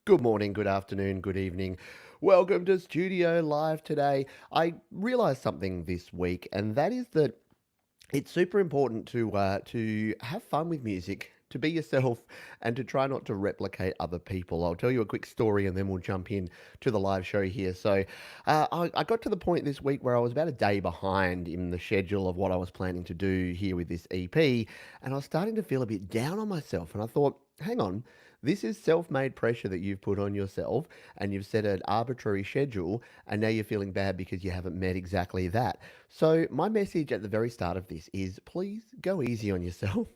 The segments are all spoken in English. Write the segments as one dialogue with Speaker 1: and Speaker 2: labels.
Speaker 1: Good morning, good afternoon, good evening. Welcome to Studio Live today. I realized something this week, and that is that it's super important to have fun with music, to be yourself, and to try not to replicate other people. I'll tell you a quick story, and then we'll jump in to the live show here. I got to the point this week where I was about a day behind in the schedule of what I was planning to do here with this EP, and I was starting to feel a bit down on myself. And I thought, hang on. This is self made pressure that you've put on yourself, and you've set an arbitrary schedule, and now you're feeling bad because you haven't met exactly that. So, my message at the very start of this is please go easy on yourself.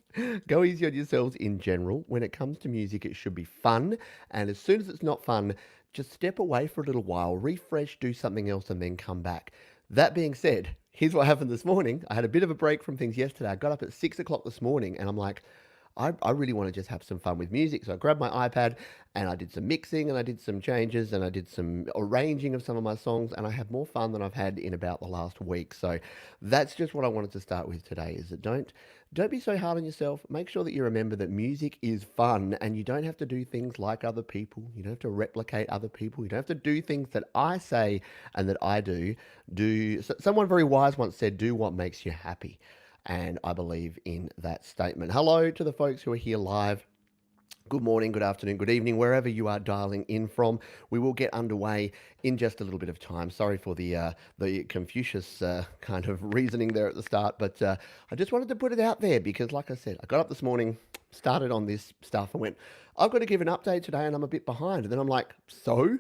Speaker 1: Go easy on yourselves in general. When it comes to music, it should be fun. And as soon as it's not fun, just step away for a little while, refresh, do something else, and then come back. That being said, here's what happened this morning. I had a bit of a break from things yesterday. I got up at 6 o'clock this morning and I'm like, I really want to just have some fun with music. So I grabbed my iPad and I did some mixing and I did some changes and I did some arranging of some of my songs and I had more fun than I've had in about the last week. So that's just what I wanted to start with today is that don't be so hard on yourself. Make sure that you remember that music is fun and you don't have to do things like other people. You don't have to replicate other people. You don't have to do things that I say and that I do. Someone very wise once said, do what makes you happy. And I believe in that statement. Hello to the folks who are here live. Good morning, good afternoon, good evening, wherever you are dialing in from. We will get underway in just a little bit of time. Sorry for the Confucius kind of reasoning there at the start, but I just wanted to put it out there because, like I said, I got up this morning, started on this stuff, and went, I've got to give an update today, and I'm a bit behind. And then I'm like, so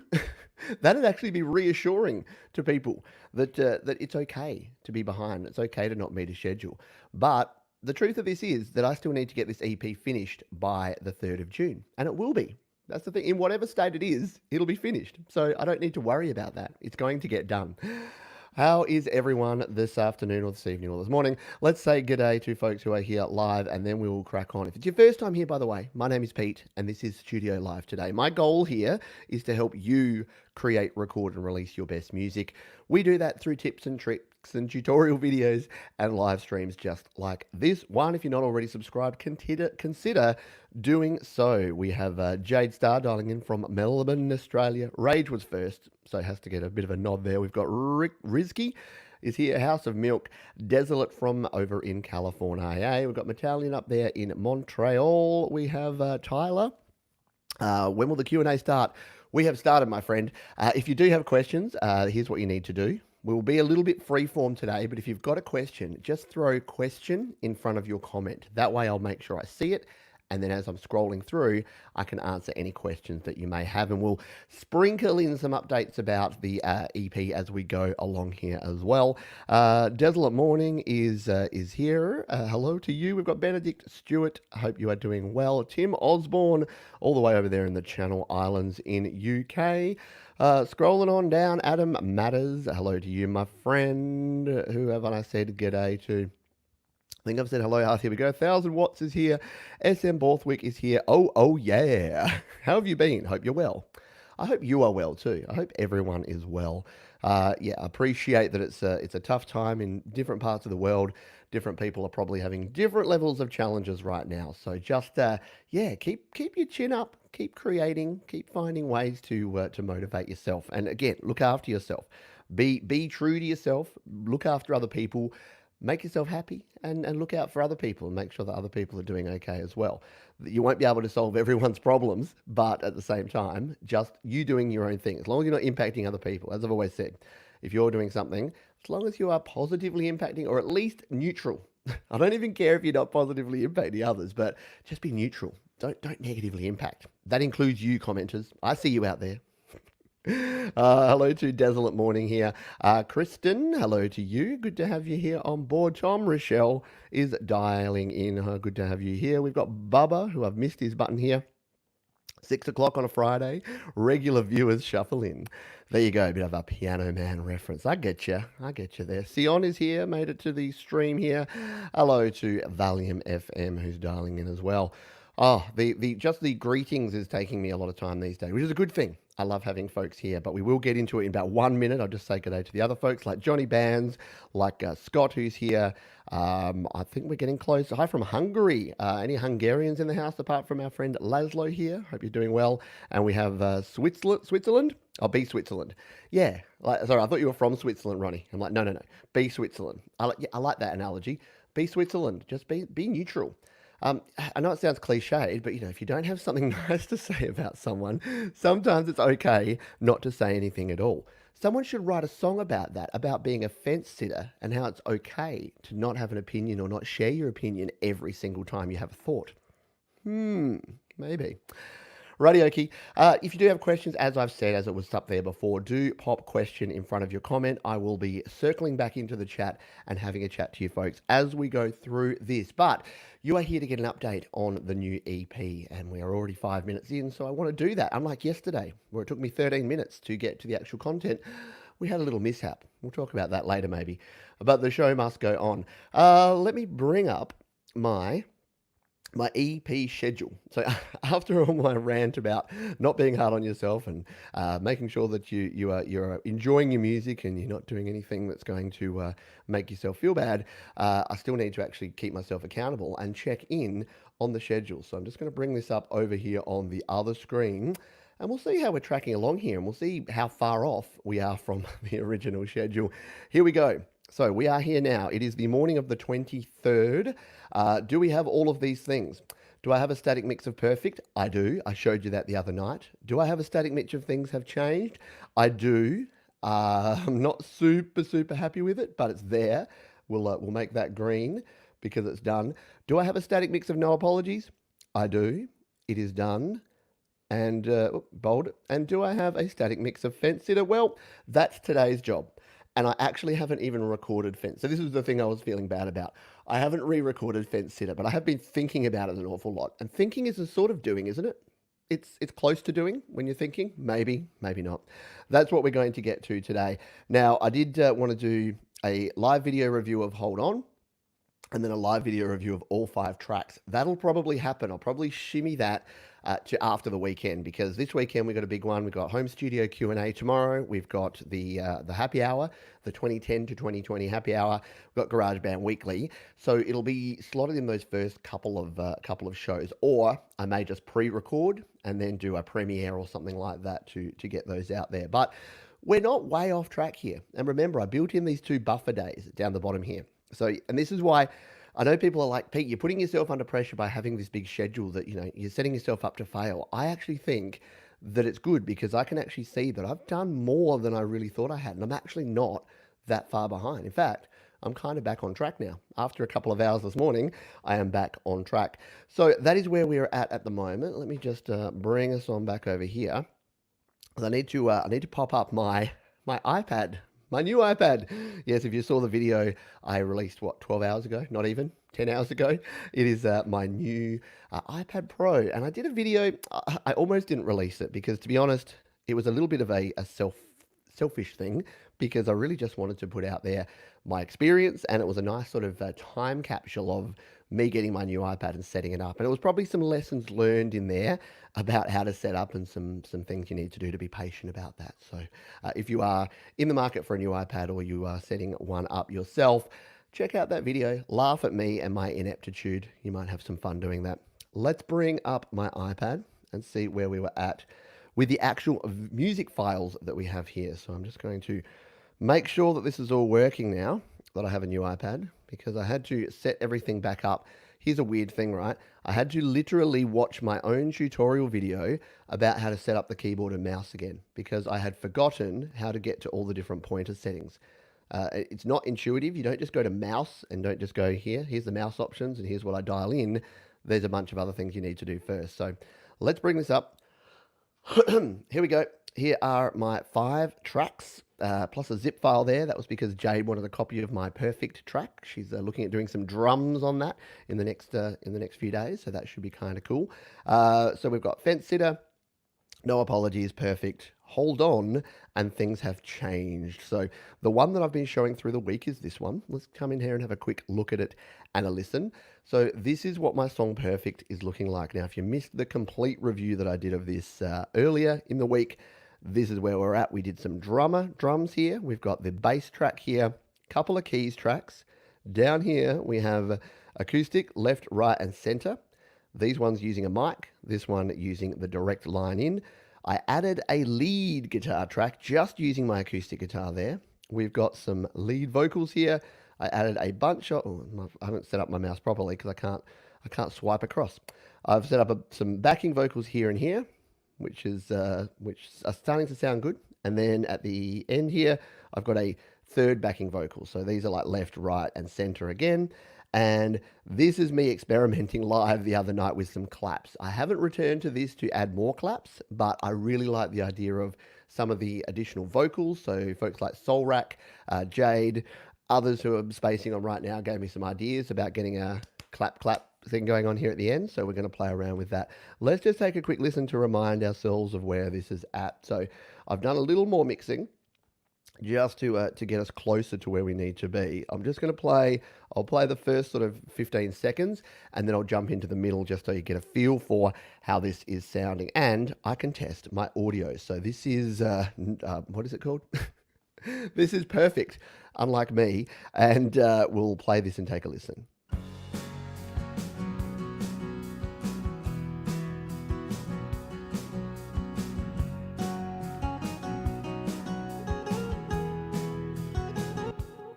Speaker 1: that'd actually be reassuring to people that it's okay to be behind. It's okay to not meet a schedule, but the truth of this is that I still need to get this EP finished by the 3rd of June, and it will be. That's the thing. In whatever state it is, it'll be finished. So I don't need to worry about that. It's going to get done. How is everyone this afternoon or this evening or this morning? Let's say good day to folks who are here live and then we will crack on. If it's your first time here, by the way, my name is Pete and this is Studio Live today. My goal here is to help you create, record, and release your best music. We do that through tips and tricks and tutorial videos and live streams just like this one. If you're not already subscribed, consider doing so. We have Jade Star dialing in from Melbourne, Australia. Rage was first, so has to get a bit of a nod there. We've got Rick Rizky is here, House of Milk, Desolate from over in California. We've got Metallian up there in Montreal. We have Tyler. When will the Q&A start? We have started, my friend. If you do have questions, here's what you need to do. We will be a little bit freeform today, but if you've got a question, just throw question in front of your comment. That way I'll make sure I see it. And then as I'm scrolling through, I can answer any questions that you may have. And we'll sprinkle in some updates about the EP as we go along here as well. Desolate Morning is here. Hello to you. We've got Benedict Stewart. I hope you are doing well. Tim Osborne, all the way over there in the Channel Islands in UK. Scrolling on down, Adam Matters. Hello to you, my friend. Who have I said g'day to? I think I've said hello, Hearth. Here we go. 1000 Watts is here. SM Borthwick is here. Oh, yeah. How have you been? Hope you're well. I hope you are well too. I hope everyone is well. Yeah, I appreciate that it's a tough time in different parts of the world. Different people are probably having different levels of challenges right now. So just yeah, keep your chin up. Keep creating. Keep finding ways to motivate yourself. And again, look after yourself. Be true to yourself. Look after other people, make yourself happy and look out for other people and make sure that other people are doing okay as well. You won't be able to solve everyone's problems, but at the same time, just you doing your own thing. As long as you're not impacting other people, as I've always said, if you're doing something, as long as you are positively impacting or at least neutral. I don't even care if you're not positively impacting others, but just be neutral. Don't negatively impact. That includes you, commenters. I see you out there. Hello to Desolate Morning here. Kristen, hello to you. Good to have you here on board. Tom Rochelle is dialing in. Good to have you here. We've got Bubba, who I've missed his button here. 6 o'clock on a Friday. Regular viewers shuffle in. There you go, a bit of a Piano Man reference. I get you. I get you there. Sion is here, made it to the stream here. Hello to Valium FM, who's dialing in as well. Oh, the just the greetings is taking me a lot of time these days, which is a good thing. I love having folks here, but we will get into it in about 1 minute. I'll just say good day to the other folks like Johnny Bands, like Scott, who's here. I think we're getting close. Hi from Hungary. Any Hungarians in the house apart from our friend Laszlo here? Hope you're doing well. And we have Switzerland. Switzerland? Oh, be Switzerland. Yeah. Sorry, I thought you were from Switzerland, Ronnie. I'm like, no, no, no. Be Switzerland. Yeah, I like that analogy. Be Switzerland. Just be neutral. I know it sounds cliched, but if you don't have something nice to say about someone, sometimes it's okay not to say anything at all. Someone should write a song about that, about being a fence sitter and how it's okay to not have an opinion or not share your opinion every single time you have a thought. Maybe. Radioki. If you do have questions, as I've said, as it was up there before, do pop question in front of your comment. I will be circling back into the chat and having a chat to you folks as we go through this. But you are here to get an update on the new EP, and we are already 5 minutes in, so I want to do that. Unlike yesterday, where it took me 13 minutes to get to the actual content, we had a little mishap. We'll talk about that later, maybe. But the show must go on. Let me bring up my EP schedule. So after all my rant about not being hard on yourself and making sure that you're enjoying your music and you're not doing anything that's going to make yourself feel bad, I still need to actually keep myself accountable and check in on the schedule. So I'm just going to bring this up over here on the other screen. And we'll see how we're tracking along here, and we'll see how far off we are from the original schedule. Here we go. So we are here now. It is the morning of the 23rd. Do we have all of these things? Do I have a static mix of perfect? I do. I showed you that the other night. Do I have a static mix of things have changed? I do. I'm not super happy with it, but it's there. We'll make that green because it's done. Do I have a static mix of no apologies? I do. It is done. And bold. And do I have a static mix of fence sitter? Well, that's today's job. And I actually haven't even recorded fence. So this was the thing I was feeling bad about. I haven't re-recorded fence sitter, but I have been thinking about it an awful lot. And thinking is a sort of doing, isn't it? It's close to doing when you're thinking. Maybe not. That's what we're going to get to today. Now, I did want to do a live video review of Hold On, and then a live video review of all 5 tracks. That'll probably happen. I'll probably shimmy that to after the weekend, because this weekend we've got a big one. We've got home studio Q&A tomorrow. We've got the happy hour, the 2010 to 2020 happy hour. We've got GarageBand Weekly. So it'll be slotted in those first couple of shows, or I may just pre-record and then do a premiere or something like that to get those out there. But we're not way off track here. And remember, I built in these 2 buffer days down the bottom here. So, and this is why I know people are like, Pete, you're putting yourself under pressure by having this big schedule that, you're setting yourself up to fail. I actually think that it's good because I can actually see that I've done more than I really thought I had. And I'm actually not that far behind. In fact, I'm kind of back on track now. After a couple of hours this morning, I am back on track. So that is where we're at the moment. Let me just bring us on back over here. I need to pop up my iPad. My new iPad. Yes, if you saw the video I released, 12 hours ago? Not even, 10 hours ago. It is my new iPad Pro. And I did a video, I almost didn't release it because, to be honest, it was a little bit of a selfish thing, because I really just wanted to put out there my experience, and it was a nice sort of time capsule of me getting my new iPad and setting it up. And it was probably some lessons learned in there about how to set up and some things you need to do to be patient about that. So if you are in the market for a new iPad, or you are setting one up yourself, check out that video, laugh at me and my ineptitude. You might have some fun doing that. Let's bring up my iPad and see where we were at with the actual music files that we have here. So I'm just going to make sure that this is all working now that I have a new iPad, because I had to set everything back up. Here's a weird thing, right? I had to literally watch my own tutorial video about how to set up the keyboard and mouse again, because I had forgotten how to get to all the different pointer settings. It's not intuitive. You don't just go to mouse and don't just go here. Here's the mouse options and here's what I dial in. There's a bunch of other things you need to do first. So let's bring this up. Here we go. Here are my 5 tracks, plus a zip file there. That was because Jade wanted a copy of my perfect track. She's looking at doing some drums on that in the next few days, so that should be kind of cool. So we've got Fence Sitter, No Apologies, Perfect, Hold On, and Things Have Changed. So the one that I've been showing through the week is this one. Let's come in here and have a quick look at it and a listen. So this is what my song Perfect is looking like. Now, if you missed the complete review that I did of this earlier in the week, this is where we're at. We did some drums here. We've got the bass track here, couple of keys tracks. Down here we have acoustic, left, right, and center. These ones using a mic, this one using the direct line in. I added a lead guitar track just using my acoustic guitar there. We've got some lead vocals here. I added a bunch of, I haven't set up my mouse properly because I can't swipe across. I've set up some backing vocals here and here, which are starting to sound good. And then at the end here, I've got a third backing vocal. So these are like left, right, and center again. And this is me experimenting live the other night with some claps. I haven't returned to this to add more claps, but I really like the idea of some of the additional vocals. So folks like Soulrack, Jade, others who I'm spacing on right now gave me some ideas about getting a clap thing going on here at the end. So we're going to play around with that. Let's just take a quick listen to remind ourselves of where this is at. So I've done a little more mixing just to get us closer to where we need to be. I'm just going to play, I'll play the first sort of 15 seconds and then I'll jump into the middle just so you get a feel for how this is sounding. And I can test my audio. So this is, what is it called? This is perfect, unlike me. And we'll play this and take a listen.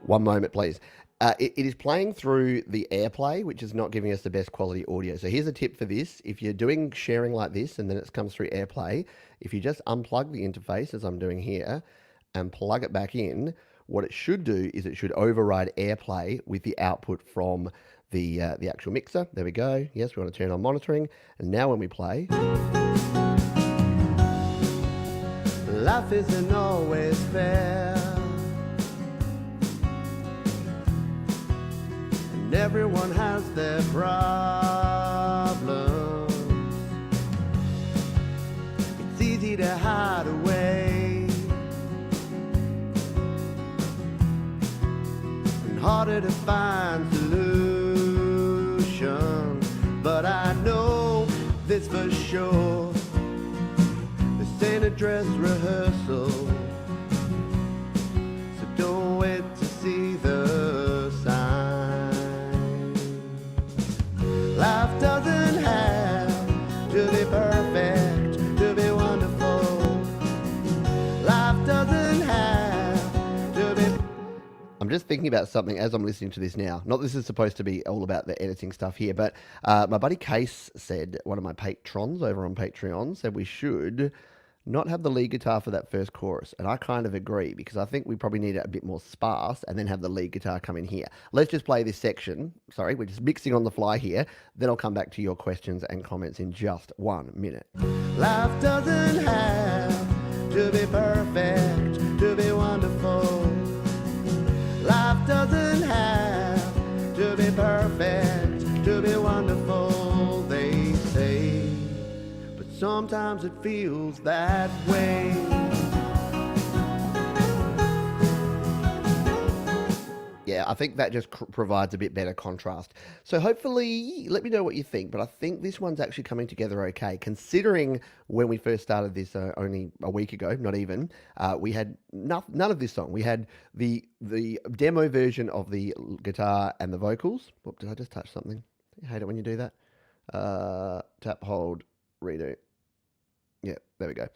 Speaker 1: One moment, please. It is playing through the AirPlay, which is not giving us the best quality audio. So here's a tip for this. If you're doing sharing like this and then it comes through AirPlay, if you just unplug the interface, as I'm doing here, and plug it back in, what it should do is it should override AirPlay with the output from the actual mixer. There we go. Yes, we want to turn on monitoring. And now when we play... Life isn't always fair. And everyone has their problems. It's easy to hide away and harder to find solutions. But I know this for sure. This ain't a dress rehearsal, so don't wait to see the sign. Life doesn't have to be perfect to be wonderful. Life doesn't have to be... I'm just thinking about something as I'm listening to this now. Not this is supposed to be all about the editing stuff here, but my buddy Case said, one of my patrons over on Patreon, said we should not have the lead guitar for that first chorus. And I kind of agree, because I think we probably need it a bit more sparse and then have the lead guitar come in here. Let's just play this section. Sorry, we're just mixing on the fly here. Then I'll come back to your questions and comments in just 1 minute. Life doesn't have to be perfect to be wonderful. Life doesn't have to be perfect to be wonderful, they say. Sometimes it feels that way. Yeah, I think that just provides a bit better contrast. So hopefully, let me know what you think, but I think this one's actually coming together okay, considering when we first started this only a week ago, not even, we had none of this song. We had the demo version of the guitar and the vocals. Whoop, did I just touch something? I hate it when you do that. Tap, hold, redo. Yeah, there we go.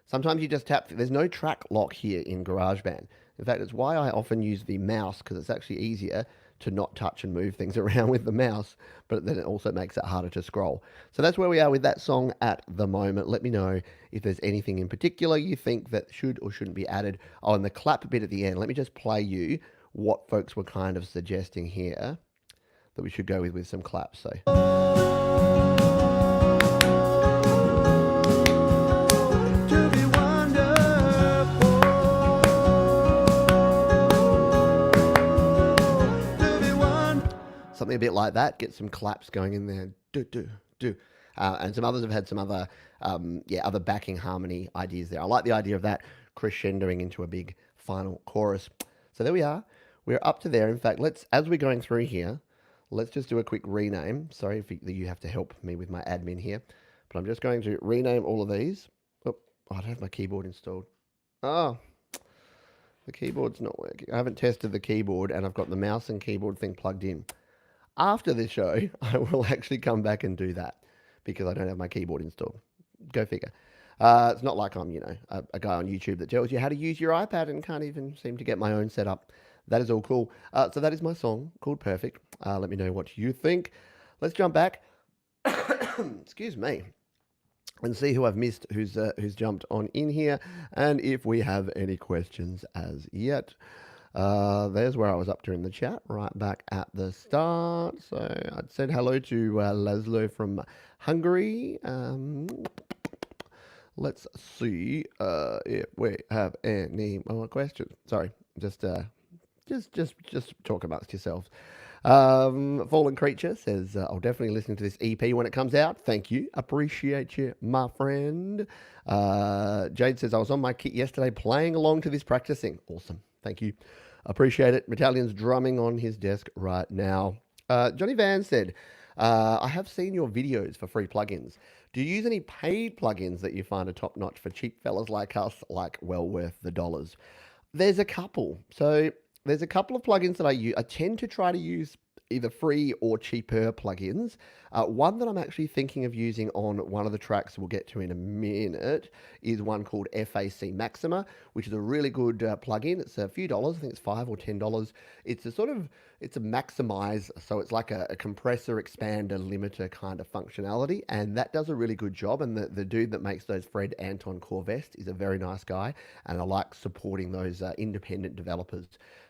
Speaker 1: Sometimes you just tap. There's no track lock here in GarageBand. In fact, it's why I often use the mouse, because it's actually easier to not touch and move things around with the mouse, but then it also makes it harder to scroll. So that's where we are with that song at the moment. Let me know if there's anything in particular you think that should or shouldn't be added. Oh, and the clap bit at the end. Let me just play you what folks were kind of suggesting here that we should go with some claps. So... something a bit like that, get some claps going in there, do. And some others have had some other, other backing harmony ideas there. I like the idea of that crescendoing into a big final chorus. So there we are. We're up to there. In fact, as we're going through here, let's just do a quick rename. Sorry if you have to help me with my admin here, but I'm just going to rename all of these. Oh, Oh, I don't have my keyboard installed. Oh, the keyboard's not working. I haven't tested the keyboard, and I've got the mouse and keyboard thing plugged in. After this show, I will actually come back and do that because I don't have my keyboard installed. Go figure. It's not like I'm, a guy on YouTube that tells you how to use your iPad and can't even seem to get my own set up. That is all cool. So that is my song called Perfect. Let me know what you think. Let's jump back. Excuse me. And see who I've missed, who's jumped on in here, and if we have any questions as yet. There's where I was up to in the chat, right back at the start. So I'd said hello to Laszlo from Hungary. Let's see if we have any more questions. Sorry, just talk amongst yourselves. Fallen Creature says, I'll definitely listen to this EP when it comes out. Thank you. Appreciate you, my friend. Jade says, I was on my kit yesterday playing along to this practicing. Awesome. Thank you. Appreciate it. Metallion's drumming on his desk right now. Johnny Van said, I have seen your videos for free plugins. Do you use any paid plugins that you find are top notch for cheap fellas like us, like well worth the dollars? There's a couple. So there's a couple of plugins that I use. I tend to try to use either free or cheaper plugins. One that I'm actually thinking of using on one of the tracks we'll get to in a minute is one called FAC Maxima, which is a really good plugin. It's a few dollars. I think it's $5 or $10. It's a maximize, so it's like a compressor, expander, limiter kind of functionality, and that does a really good job. And the dude that makes those, Fred Anton Corvest, is a very nice guy, and I like supporting those independent developers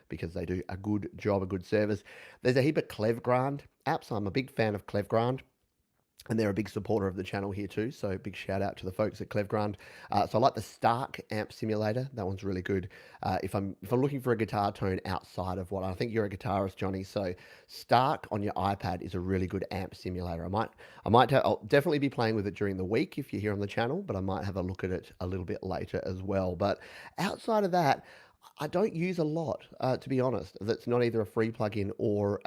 Speaker 1: because they do a good job, a good service. There's a heap of Clevgrand apps. I'm a big fan of Clevgrand, and they're a big supporter of the channel here too. So big shout out to the folks at Clevgrand. So I like the Stark Amp Simulator. That one's really good. If I'm looking for a guitar tone outside of what I think you're a guitarist, Johnny. So Stark on your iPad is a really good amp simulator. I'll definitely be playing with it during the week if you're here on the channel, but I might have a look at it a little bit later as well. But outside of that, I don't use a lot, to be honest. That's not either a free plugin or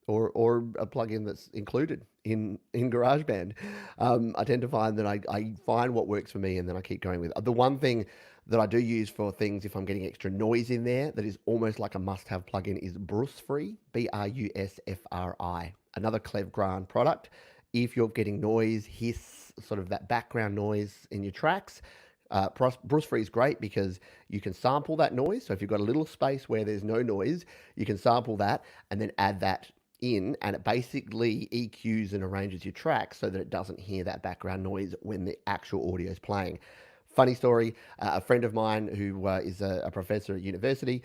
Speaker 1: or a plugin that's included in GarageBand. I tend to find that I find what works for me, and then I keep going with it. The one thing that I do use for things if I'm getting extra noise in there that is almost like a must-have plugin is Brusfree, Brusfri. Another Clevgrand product. If you're getting noise, hiss, sort of that background noise in your tracks, Brusfree is great because you can sample that noise. So if you've got a little space where there's no noise, you can sample that and then add that in, and it basically EQs and arranges your track so that it doesn't hear that background noise when the actual audio is playing. Funny story, a friend of mine who is a professor at university,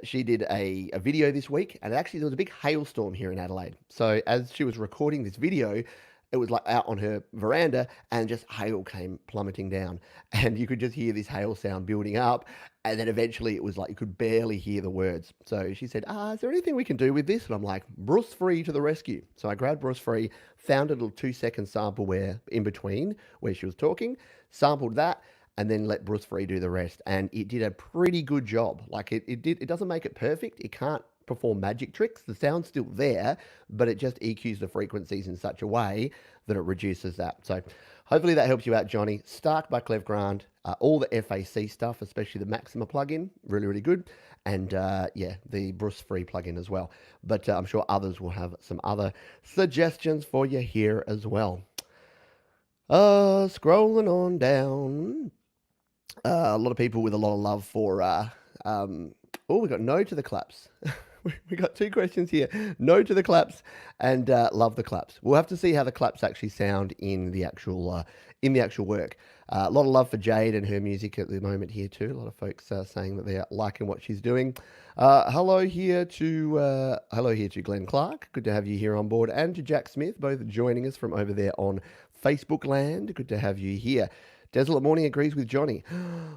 Speaker 1: she did a video this week, and actually there was a big hailstorm here in Adelaide. So as she was recording this video, it was like out on her veranda, and just hail came plummeting down, and you could just hear this hail sound building up, and then eventually it was like you could barely hear the words. So she said, is there anything we can do with this? And I'm like, Brusfree to the rescue. So I grabbed Brusfree, found a little 2-second sample where in between where she was talking, sampled that, and then let Brusfree do the rest. And it did a pretty good job. Like it doesn't make it perfect. It can't perform magic tricks. The sound's still there, but it just EQs the frequencies in such a way that it reduces that. So hopefully that helps you out, Johnny. Stark by Clevgrand, all the FAC stuff, especially the Maxima plugin, really, really good. And yeah, the Brusfree plugin as well. But I'm sure others will have some other suggestions for you here as well. Scrolling on down. A lot of people with a lot of love for we got no to the claps. We got 2 questions here. No to the claps and love the claps. We'll have to see how the claps actually sound in the actual work. A lot of love for Jade and her music at the moment here too. A lot of folks saying that they're liking what she's doing. Hello here to Glenn Clark. Good to have you here on board, and to Jack Smith, both joining us from over there on Facebook land. Good to have you here. Desolate Morning agrees with Johnny.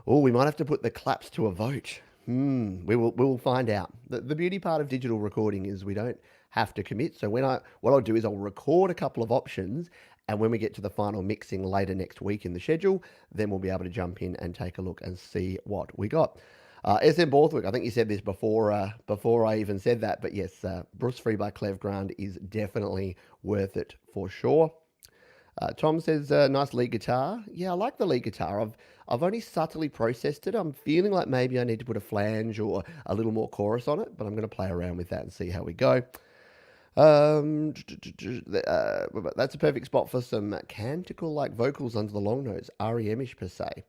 Speaker 1: Oh, we might have to put the claps to a vote. We will find out. The beauty part of digital recording is we don't have to commit. So what I'll do is I'll record a couple of options, and when we get to the final mixing later next week in the schedule, then we'll be able to jump in and take a look and see what we got. SM Borthwick, I think you said this before I even said that, but yes, Brusfree by Clevgrand is definitely worth it for sure. Tom says, nice lead guitar. Yeah, I like the lead guitar. I've only subtly processed it. I'm feeling like maybe I need to put a flange or a little more chorus on it, but I'm going to play around with that and see how we go. That's a perfect spot for some canticle-like vocals under the long notes, REM-ish per se.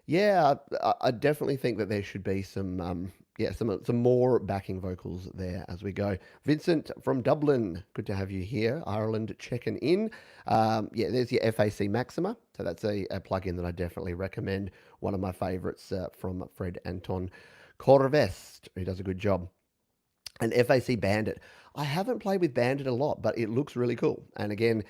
Speaker 1: Yeah, I definitely think that there should be some more backing vocals there as we go. Vincent from Dublin, good to have you here. Ireland checking in. Yeah, there's your FAC Maxima. So that's a plugin that I definitely recommend. One of my favorites from Fred Anton Corvest, who does a good job. And FAC Bandit. I haven't played with Bandit a lot, but it looks really cool. And again,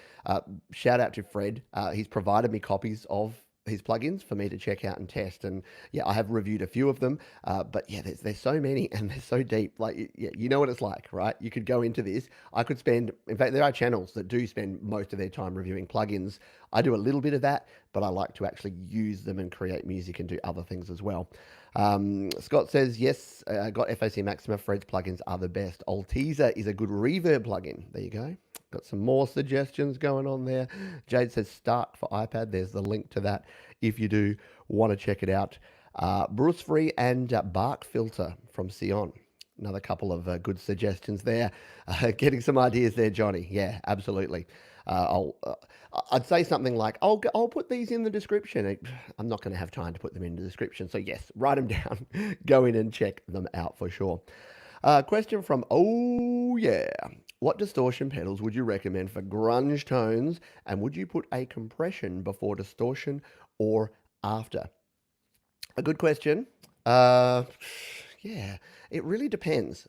Speaker 1: shout out to Fred. He's provided me copies of his plugins for me to check out and test. And yeah, I have reviewed a few of them. But yeah, there's so many and they're so deep. Like, yeah, you know what it's like, right? You could go into this. I could spend, in fact, there are channels that do spend most of their time reviewing plugins. I do a little bit of that, but I like to actually use them and create music and do other things as well. Scott says, yes, I got FAC Maxima. Fred's plugins are the best. Altiza is a good reverb plugin. There you go. Got some more suggestions going on there. Jade says Start for iPad. There's the link to that if you do want to check it out. Bruce Free and Bark Filter from Sion. Another couple of good suggestions there. Getting some ideas there, Johnny. Yeah, absolutely. I'd say something like, I'll put these in the description. I'm not going to have time to put them in the description. So yes, write them down. Go in and check them out for sure. Question from, oh yeah. What distortion pedals would you recommend for grunge tones? And would you put a compression before distortion or after? A good question. Yeah, it really depends.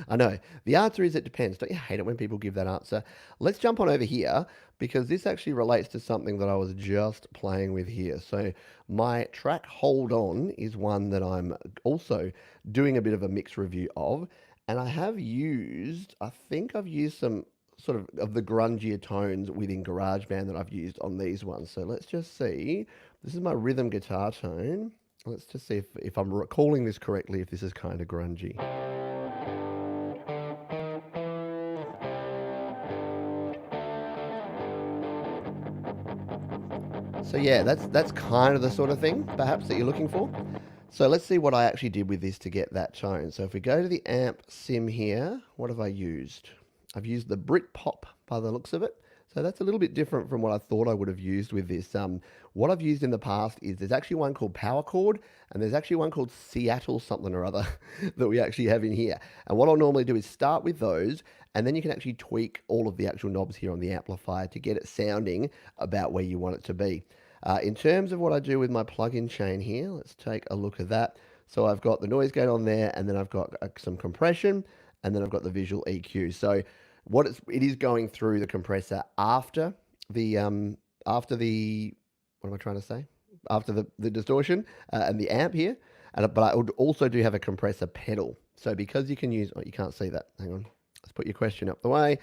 Speaker 1: I know. The answer is it depends. Don't you hate it when people give that answer? Let's jump on over here because this actually relates to something that I was just playing with here. So my track Hold On is one that I'm also doing a bit of a mix review of. And I think I've used some sort of the grungier tones within GarageBand that I've used on these ones. So let's just see. This is my rhythm guitar tone. Let's just see if I'm recalling this correctly, if this is kind of grungy. So yeah, that's kind of the sort of thing, perhaps, that you're looking for. So let's see what I actually did with this to get that tone. So if we go to the amp sim here, what have I used? I've used the Britpop by the looks of it. So that's a little bit different from what I thought I would have used with this. What I've used in the past is there's actually one called Power Chord, and there's actually one called Seattle something or other that we actually have in here. And what I'll normally do is start with those, and then you can actually tweak all of the actual knobs here on the amplifier to get it sounding about where you want it to be. In terms of what I do with my plugin chain here, let's take a look at that. So I've got the noise gate on there, and then I've got some compression, and then I've got the visual EQ. So it is going through the compressor after the what am I trying to say? After the distortion and the amp here, but I would also do have a compressor pedal. So because you can use, oh, you can't see that. Hang on, let's put your question up the way.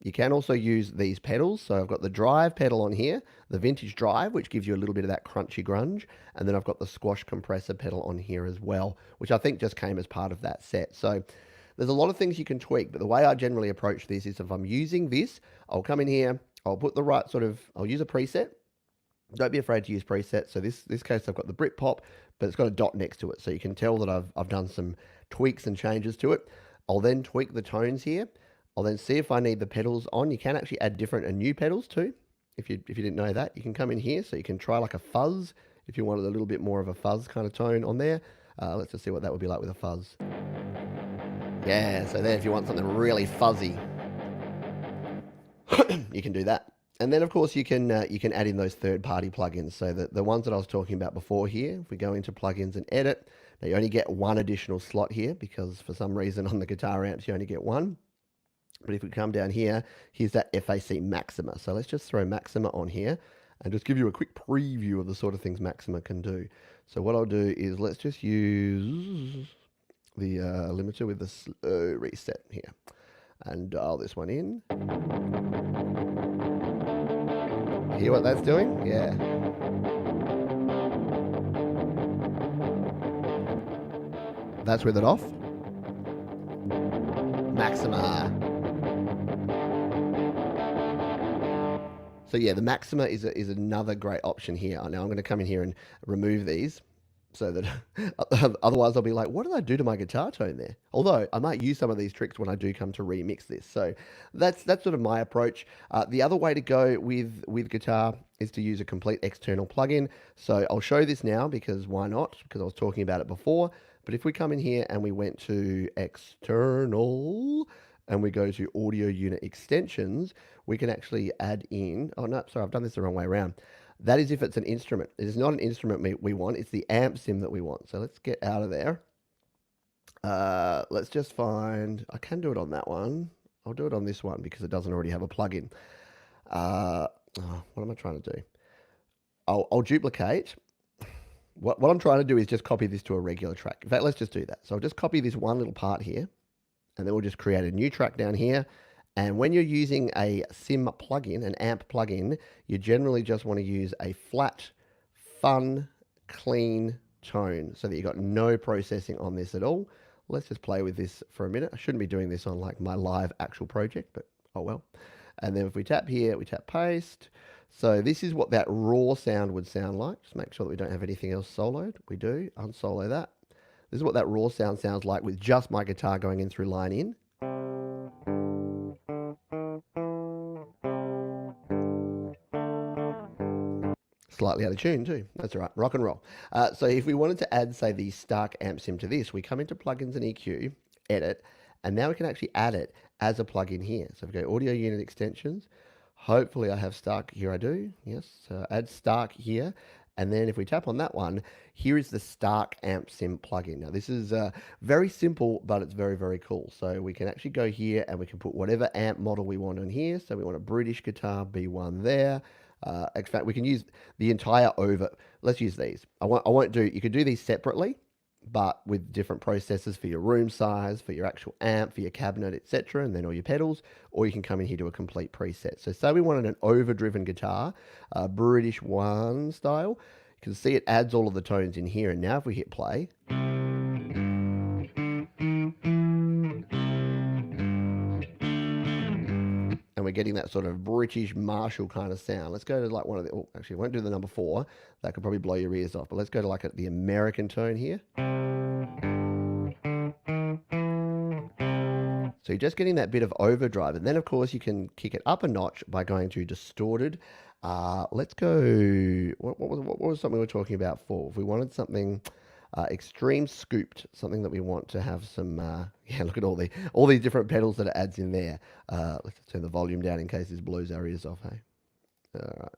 Speaker 1: You can also use these pedals. So I've got the drive pedal on here, the vintage drive, which gives you a little bit of that crunchy grunge. And then I've got the squash compressor pedal on here as well, which I think just came as part of that set. So there's a lot of things you can tweak, but the way I generally approach this is if I'm using this, I'll come in here, I'll put the right I'll use a preset. Don't be afraid to use presets. So this case, I've got the Britpop, but it's got a dot next to it. So you can tell that I've done some tweaks and changes to it. I'll then tweak the tones here. I'll then see if I need the pedals on. You can actually add different and new pedals too. If you didn't know that, you can come in here. So you can try like a fuzz if you wanted a little bit more of a fuzz kind of tone on there. Let's just see what that would be like with a fuzz. Yeah, so there if you want something really fuzzy, you can do that. And then, of course, you can add in those third-party plugins. So the ones that I was talking about before here, if we go into plugins and edit, now you only get one additional slot here because for some reason on the guitar amps you only get one. But if we come down here, here's that FAC Maxima. So let's just throw Maxima on here and just give you a quick preview of the sort of things Maxima can do. So what I'll do is let's just use the limiter with the slow reset here and dial this one in. Hear what that's doing? Yeah. That's with it off. Maxima. So yeah, the Maxima is another great option here. Now I'm going to come in here and remove these so that otherwise I'll be like, what did I do to my guitar tone there? Although I might use some of these tricks when I do come to remix this. So that's sort of my approach. The other way to go with guitar is to use a complete external plugin. So I'll show this now because why not? Because I was talking about it before. But if we come in here and we went to external and we go to audio unit extensions, we can actually add in, oh no, sorry, I've done this the wrong way around. That is if it's an instrument. It is not an instrument we want, it's the amp sim that we want. So let's get out of there. Let's just find, I can do it on that one. I'll do it on this one because it doesn't already have a plugin. What am I trying to do? I'll duplicate. What I'm trying to do is just copy this to a regular track. In fact, let's just do that. So I'll just copy this one little part here, and then we'll just create a new track down here. And when you're using a sim plugin, an amp plugin, you generally just want to use a flat, fun, clean tone so that you've got no processing on this at all. Let's just play with this for a minute. I shouldn't be doing this on like my live actual project, but oh well. And then if we tap here, we tap paste. So this is what that raw sound would sound like. Just make sure that we don't have anything else soloed. We do, unsolo that. This is what that raw sound sounds like with just my guitar going in through line in. Slightly out of tune too. That's all right. Rock and roll. So if we wanted to add, say, the Stark amp sim to this, we come into plugins and EQ, edit, and now we can actually add it as a plugin here. So if we go audio unit extensions, hopefully I have Stark here. I do. Yes. So add Stark here. And then if we tap on that one, here is the Stark amp sim plugin. Now this is very simple, but it's very, very cool. So we can actually go here and we can put whatever amp model we want on here. So we want a British guitar B1 there. In fact, we can use the entire over. Let's use these. I won't do. You could do these separately, but with different processors for your room size, for your actual amp, for your cabinet, etc., and then all your pedals. Or you can come in here to a complete preset. So say we wanted an overdriven guitar, British one style. You can see it adds all of the tones in here. And now if we hit play. And we're getting that sort of British Marshall kind of sound. Let's go to like one of the, oh, actually, won't do the number 4. That could probably blow your ears off. But let's go to like the American tone here. So you're just getting that bit of overdrive. And then, of course, you can kick it up a notch by going to distorted. Let's go, what was something we were talking about for? If we wanted something extreme scooped, something that we want to have some, yeah, look at all these different pedals that it adds in there. Let's turn the volume down in case this blows our ears off, hey? All right.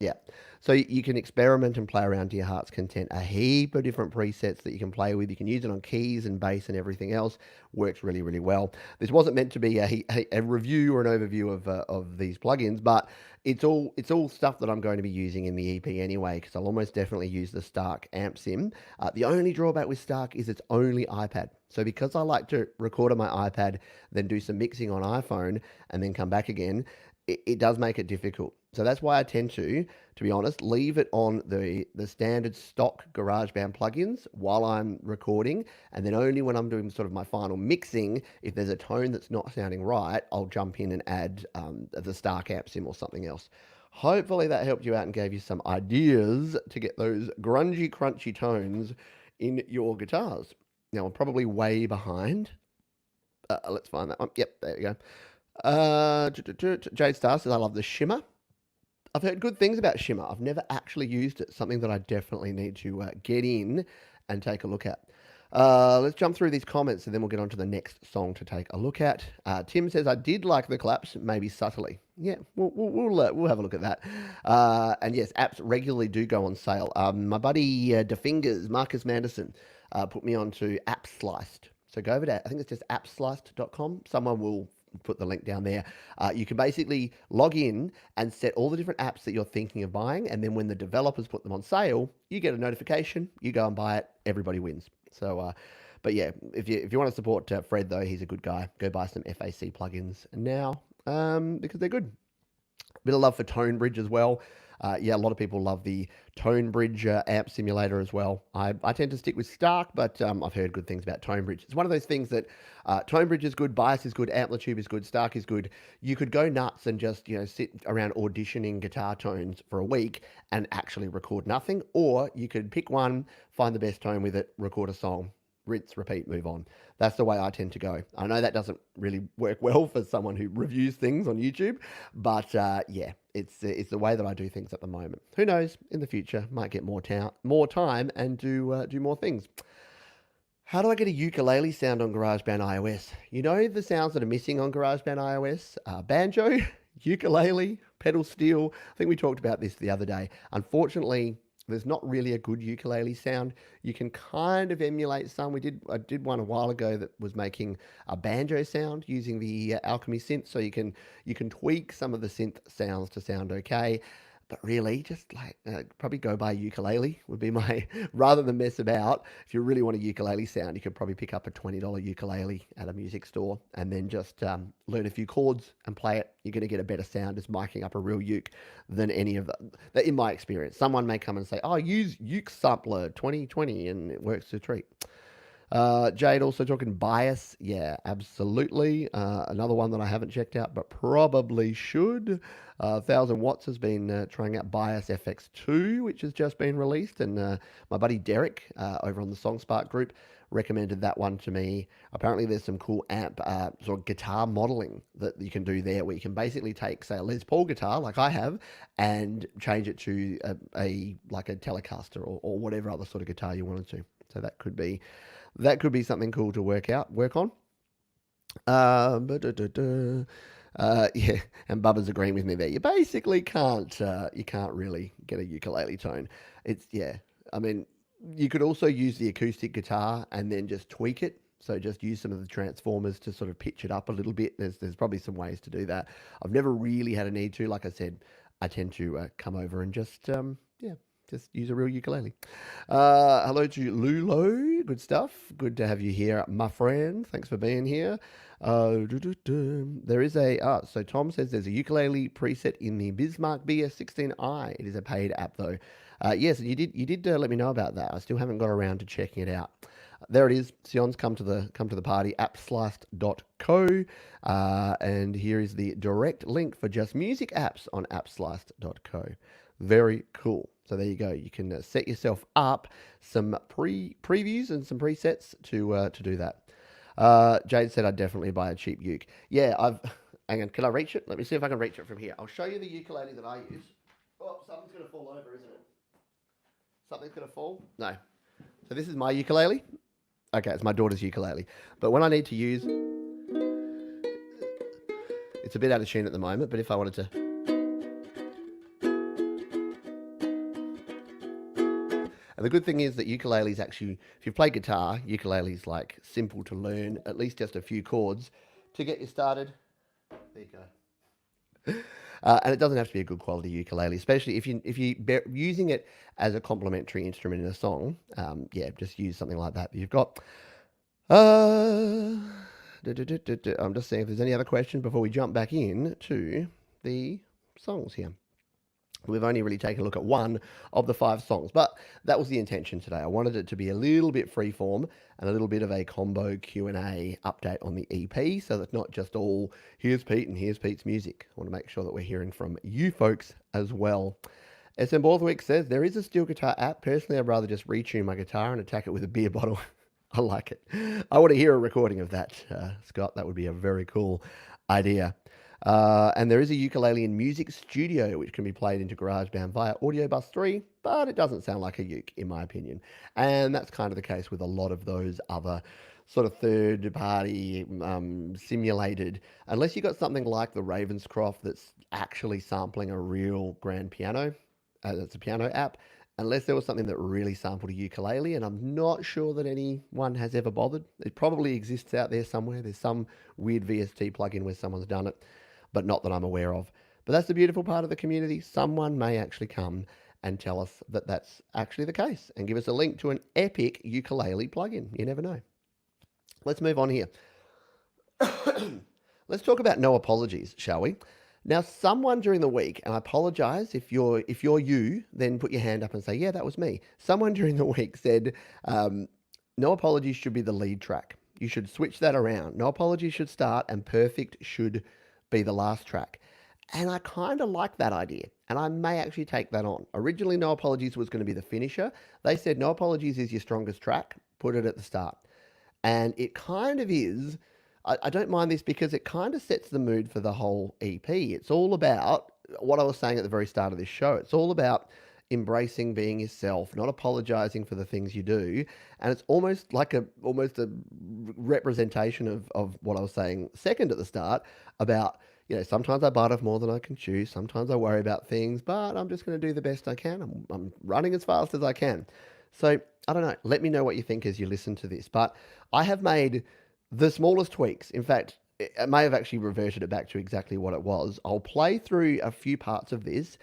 Speaker 1: Yeah. So you can experiment and play around to your heart's content. A heap of different presets that you can play with. You can use it on keys and bass and everything else. Works really, really well. This wasn't meant to be a review or an overview of these plugins, but it's all stuff that I'm going to be using in the EP anyway, because I'll almost definitely use the Stark amp sim. The only drawback with Stark is it's only iPad. So because I like to record on my iPad, then do some mixing on iPhone, and then come back again, it does make it difficult. So that's why I tend to be honest, leave it on the standard stock GarageBand plugins while I'm recording. And then only when I'm doing sort of my final mixing, if there's a tone that's not sounding right, I'll jump in and add the Stark amp sim or something else. Hopefully that helped you out and gave you some ideas to get those grungy, crunchy tones in your guitars. Now, I'm probably way behind. Let's find that one. Yep, there we go. Jade Star says, I love the shimmer. I've heard good things about shimmer. I've never actually used it. Something that I definitely need to get in and take a look at. Let's jump through these comments and then we'll get on to the next song to take a look at. Tim says, I did like the claps, maybe subtly. Yeah, we'll have a look at that. And yes, apps regularly do go on sale. My buddy DeFingers, Marcus Manderson, put me on to AppSliced. So go over to, I think it's just appsliced.com. Someone will put the link down there. You can basically log in and set all the different apps that you're thinking of buying. And then when the developers put them on sale, you get a notification, you go and buy it, everybody wins. So, but yeah, if you want to support Fred though, he's a good guy. Go buy some FAC plugins now because they're good. Bit of love for ToneBridge as well. Yeah, a lot of people love the Tonebridge amp simulator as well. I tend to stick with Stark, but I've heard good things about Tonebridge. It's one of those things that Tonebridge is good, Bias is good, Amplitude is good, Stark is good. You could go nuts and just sit around auditioning guitar tones for a week and actually record nothing, or you could pick one, find the best tone with it, record a song, rinse, repeat, move on. That's the way I tend to go. I know that doesn't really work well for someone who reviews things on YouTube, but yeah, it's the way that I do things at the moment. Who knows? In the future, might get more time, and do more things. How do I get a ukulele sound on GarageBand iOS? You know the sounds that are missing on GarageBand iOS? Banjo, ukulele, pedal steel. I think we talked about this the other day. Unfortunately, there's not really a good ukulele sound. You can kind of emulate some. I did one a while ago that was making a banjo sound using the Alchemy synth, so you can tweak some of the synth sounds to sound okay. But really, just like probably go buy a ukulele would be my rather than mess about. If you really want a ukulele sound, you could probably pick up a $20 ukulele at a music store and then just learn a few chords and play it. You're going to get a better sound just miking up a real uke than any of that. In my experience, someone may come and say, "Oh, use Uke Sampler 2020," and it works to a treat. Jade also talking Bias. Yeah, absolutely. Another one that I haven't checked out, but probably should. 1000 Watts has been trying out Bias FX2, which has just been released. And my buddy Derek over on the SongSpark group recommended that one to me. Apparently, there's some cool amp sort of guitar modeling that you can do there, where you can basically take, say, a Les Paul guitar, like I have, and change it to like a Telecaster or whatever other sort of guitar you wanted to. So that could be something cool to work on. Yeah, and Bubba's agreeing with me there. You basically can't really get a ukulele tone. Yeah. I mean, you could also use the acoustic guitar and then just tweak it. So just use some of the transformers to sort of pitch it up a little bit. There's probably some ways to do that. I've never really had a need to. Like I said, I tend to come over and just use a real ukulele. Hello to Lulo. Good stuff. Good to have you here, my friend. Thanks for being here. There is so Tom says there's a ukulele preset in the Bismarck BS16i. It is a paid app though. Yes, you did let me know about that. I still haven't got around to checking it out. There it is. Sion's come to the party. Appsliced.co, and here is the direct link for just music apps on appsliced.co. Very cool. So there you go. You can set yourself up some previews and some presets to do that. Jade said I'd definitely buy a cheap uke. Yeah, hang on. Can I reach it? Let me see if I can reach it from here. I'll show you the ukulele that I use. Oh, something's gonna fall over, isn't it? Something's gonna fall. No. So this is my ukulele. Okay, it's my daughter's ukulele. But when I need to use, it's a bit out of tune at the moment. But if I wanted to. And the good thing is that ukuleles actually, if you play guitar, ukulele's like simple to learn, at least just a few chords to get you started. There you go. And it doesn't have to be a good quality ukulele, especially if you're using it as a complementary instrument in a song. Yeah, just use something like that you've got. I'm just seeing if there's any other questions before we jump back in to the songs here. We've only really taken a look at one of the 5 songs, but that was the intention today. I wanted it to be a little bit freeform and a little bit of a combo Q&A update on the EP, so that's not just all, here's Pete and here's Pete's music. I want to make sure that we're hearing from you folks as well. SM Borthwick says, there is a steel guitar app. Personally, I'd rather just retune my guitar and attack it with a beer bottle. I like it. I want to hear a recording of that, Scott. That would be a very cool idea. And there is a ukulele in Music Studio, which can be played into GarageBand via Audio Bus 3, but it doesn't sound like a uke, in my opinion. And that's kind of the case with a lot of those other sort of third-party simulated, unless you got something like the Ravenscroft that's actually sampling a real grand piano, that's a piano app, unless there was something that really sampled a ukulele, and I'm not sure that anyone has ever bothered. It probably exists out there somewhere. There's some weird VST plugin where someone's done it, but not that I'm aware of. But that's the beautiful part of the community. Someone may actually come and tell us that that's actually the case and give us a link to an epic ukulele plugin. You never know. Let's move on here. Let's talk about No Apologies, shall we? Now, someone during the week, and I apologize if you're you, then put your hand up and say, yeah, that was me. Someone during the week said, um, no apologies should be the lead track. You should switch that around. No apologies should start, and perfect should be the last track. And I kind of like that idea, and I may actually take that on. Originally, No Apologies was going to be the finisher. They said No Apologies is your strongest track, put it at the start. And it kind of is. I don't mind this because it kind of sets the mood for the whole EP. It's all about what I was saying at the very start of this show. It's all about embracing being yourself, not apologizing for the things you do. And it's almost a representation of what I was saying second at the start about, sometimes I bite off more than I can chew. Sometimes I worry about things, but I'm just going to do the best I can. I'm running as fast as I can. So I don't know. Let me know what you think as you listen to this. But I have made the smallest tweaks. In fact, I may have actually reverted it back to exactly what it was. I'll play through a few parts of this.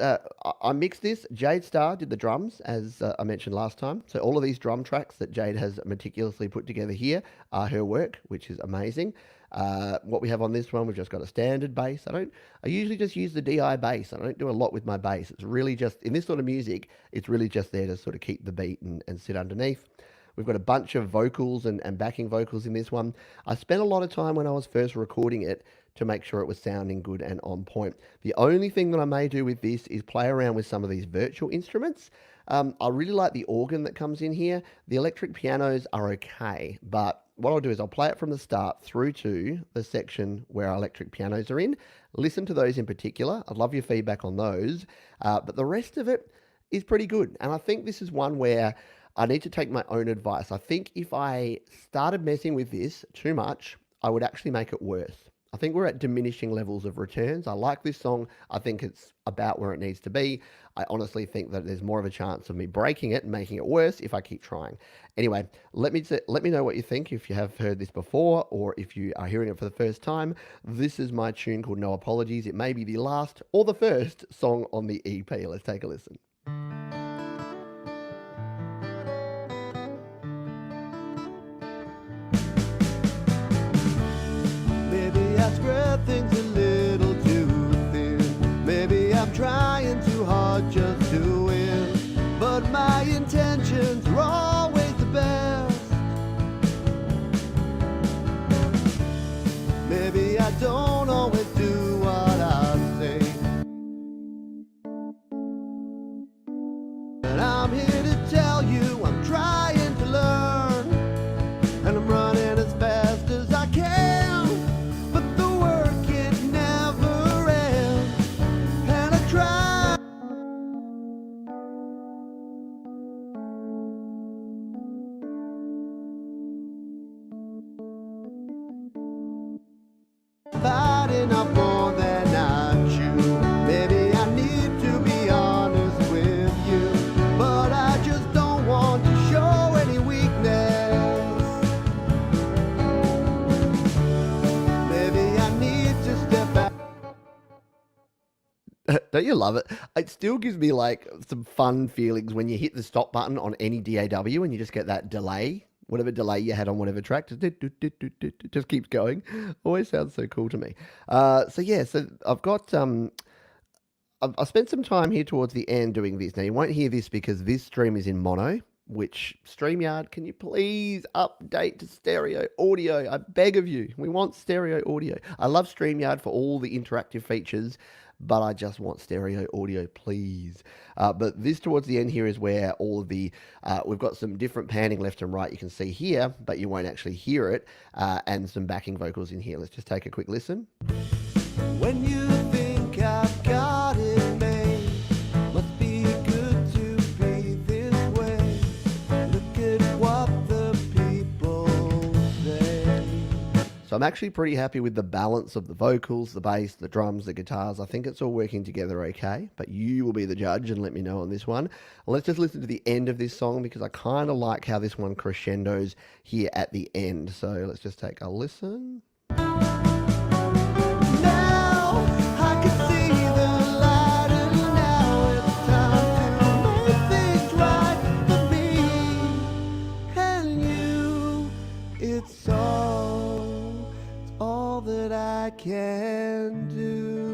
Speaker 1: I mixed this. Jade Starr did the drums, as I mentioned last time. So all of these drum tracks that Jade has meticulously put together here are her work, which is amazing. What we have on this one, we've just got a standard bass. I usually just use the DI bass. I don't do a lot with my bass. It's really just, in this sort of music, it's really just there to sort of keep the beat and sit underneath. We've got a bunch of vocals and backing vocals in this one. I spent a lot of time when I was first recording it to make sure it was sounding good and on point. The only thing that I may do with this is play around with some of these virtual instruments. I really like the organ that comes in here. The electric pianos are okay, but what I'll do is I'll play it from the start through to the section where our electric pianos are in. Listen to those in particular. I'd love your feedback on those. But the rest of it is pretty good. And I think this is one where I need to take my own advice. I think if I started messing with this too much, I would actually make it worse. I think we're at diminishing levels of returns. I like this song. I think it's about where it needs to be. I honestly think that there's more of a chance of me breaking it and making it worse if I keep trying. Anyway, let me know what you think if you have heard this before or if you are hearing it for the first time. This is my tune called No Apologies. It may be the last or the first song on the EP. Let's take a listen. Maybe I spread things a little too thin. Maybe I'm trying too hard just to win. But my intentions are always the best. Maybe I don't always do what I say. But I'm here to tell you I'm trying to learn. And I'm running as fast as I can. Biting off more than I chew. Maybe I need to be honest with you, but I just don't want to show any weakness. Maybe I need to step back. Don't you love it? It still gives me like some fun feelings when you hit the stop button on any DAW and you just get that delay. Whatever delay you had on whatever track, just keeps going. Always sounds so cool to me. So I've got I spent some time here towards the end doing this. Now you won't hear this because this stream is in mono. Which StreamYard, can you please update to stereo audio? I beg of you. We want stereo audio. I love StreamYard for all the interactive features, but I just want stereo audio, please. But this towards the end here is where all of the, we've got some different panning left and right you can see here, but you won't actually hear it, and some backing vocals in here. Let's just take a quick listen. When you think I've got it made, must be good to be this way. Look at what the people say. So I'm actually pretty happy with the balance of the vocals, the bass, the drums, the guitars. I think it's all working together okay, but you will be the judge and let me know on this one. Let's just listen to the end of this song because I kind of like how this one crescendos here at the end. So let's just take a listen. It's all that I I can do.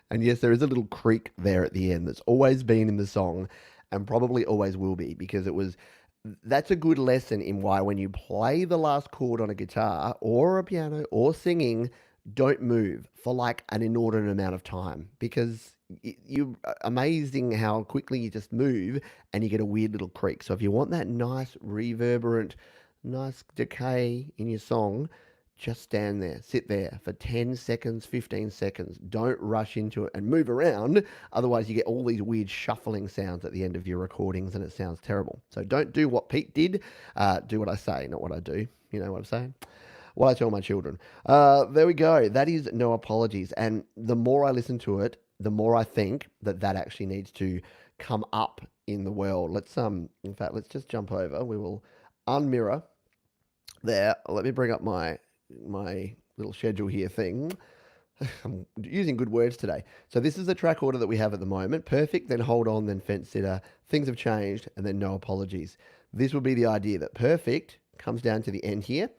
Speaker 1: And yes, there is a little creak there at the end that's always been in the song and probably always will be, because that's a good lesson in why when you play the last chord on a guitar or a piano or singing, don't move for like an inordinate amount of time, because you amazing how quickly you just move and you get a weird little creak. So if you want that nice reverberant, nice decay in your song, just stand there, sit there for 10 seconds, 15 seconds. Don't rush into it and move around. Otherwise, you get all these weird shuffling sounds at the end of your recordings and it sounds terrible. So don't do what Pete did. Do what I say, not what I do. You know what I'm saying? What I tell my children. There we go. That is No Apologies. And the more I listen to it, the more I think that that actually needs to come up in the world. In fact, let's just jump over. We will unmirror there. Let me bring up my little schedule here thing. I'm using good words today. So this is the track order that we have at the moment. Perfect, then Hold On, then Fence Sitter. Things Have Changed, and then No Apologies. This will be the idea that Perfect comes down to the end here,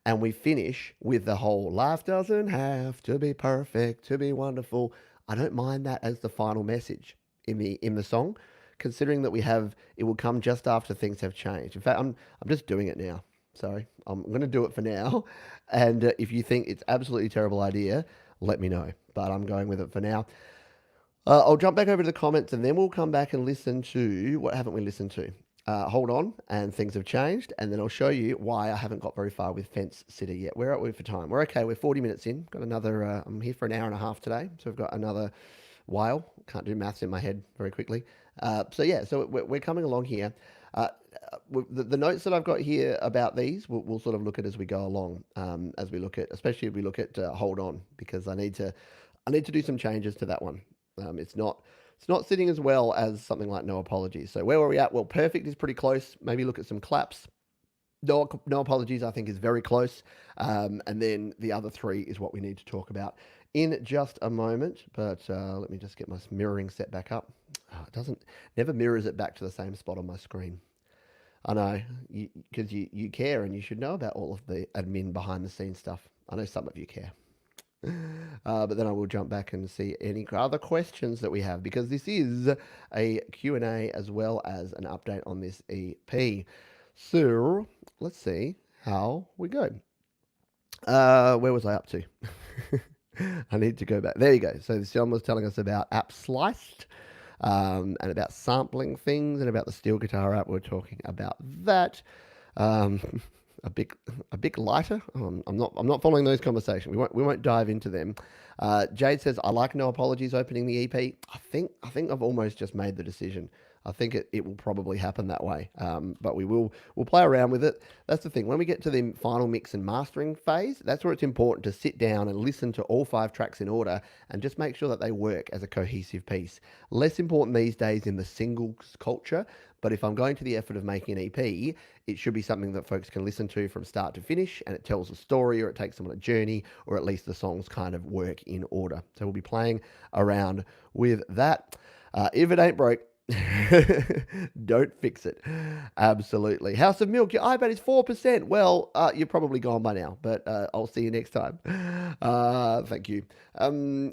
Speaker 1: and we finish with the whole life doesn't have to be perfect to be wonderful. I don't mind that as the final message in the song, considering that it will come just after Things Have Changed. In fact, I'm just doing it now. Sorry, I'm going to do it for now. And if you think it's absolutely terrible idea, let me know. But I'm going with it for now. I'll jump back over to the comments and then we'll come back and listen to what haven't we listened to? Hold On and Things Have Changed. And then I'll show you why I haven't got very far with Fence Sitter yet. Where are we for time? We're okay. We're 40 minutes in. Got another, I'm here for an hour and a half today. So we've got another while. Can't do maths in my head very quickly. So we're coming along here. The notes that I've got here about these, we'll sort of look at as we go along, especially if we look at Hold On, because I need to do some changes to that one. It's not sitting as well as something like No Apologies. So where are we at? Well, Perfect is pretty close. Maybe look at some claps. No Apologies, I think, is very close. And then the other three is what we need to talk about in just a moment. But let me just get my mirroring set back up. It never mirrors it back to the same spot on my screen. I know, because you care and you should know about all of the admin behind the scenes stuff. I know some of you care. But then I will jump back and see any other questions that we have, because this is a Q&A as well as an update on this EP. So let's see how we go. Where was I up to? I need to go back. There you go. So Sion was telling us about App Sliced. And about sampling things and about the steel guitar app. We're talking about that. A bit lighter. I'm not following those conversations. We won't dive into them. Jade says, I like No Apologies opening the EP. I think I've almost just made the decision. I think it will probably happen that way. But we'll play around with it. That's the thing. When we get to the final mix and mastering phase, that's where it's important to sit down and listen to all 5 tracks in order and just make sure that they work as a cohesive piece. Less important these days in the singles culture, but if I'm going to the effort of making an EP, it should be something that folks can listen to from start to finish, and it tells a story, or it takes them on a journey, or at least the songs kind of work in order. So we'll be playing around with that. If it ain't broke, don't fix it. Absolutely. House of Milk, your iPad is 4%. Well, you're probably gone by now, but I'll see you next time. Thank you.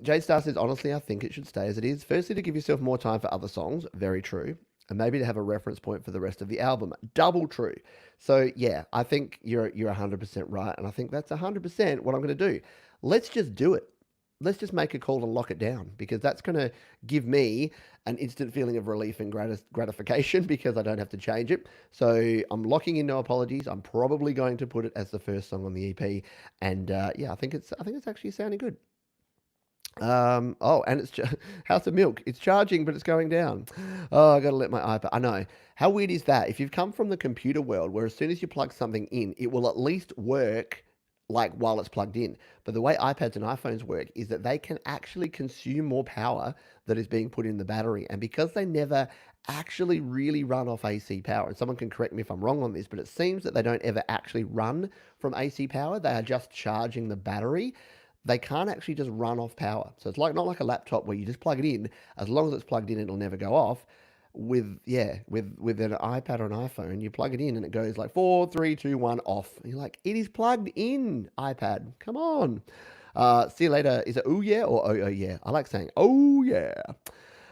Speaker 1: Jade Star says, honestly, I think it should stay as it is. Firstly, to give yourself more time for other songs. Very true. And maybe to have a reference point for the rest of the album. Double true. So yeah, I think you're 100% right. And I think that's 100% what I'm going to do. Let's just do it. Let's just make a call and lock it down, because that's going to give me an instant feeling of relief and gratification, because I don't have to change it. So I'm locking in No Apologies. I'm probably going to put it as the first song on the EP. And I think it's actually sounding good. And it's House of Milk. It's charging, but it's going down. Oh, I got to let my iPad. I know. How weird is that? If you've come from the computer world, where as soon as you plug something in, it will at least work like while it's plugged in. But the way iPads and iPhones work is that they can actually consume more power that is being put in the battery. And because they never actually really run off AC power, and someone can correct me if I'm wrong on this, but it seems that they don't ever actually run from AC power. They are just charging the battery. They can't actually just run off power. So it's not like a laptop where you just plug it in. As long as it's plugged in, it'll never go off. with an iPad or an iPhone, you plug it in and it goes like 4, 3, 2, 1 off. And you're like, it is plugged in, iPad. Come on. See you later. Is it oh yeah or oh yeah? I like saying oh yeah.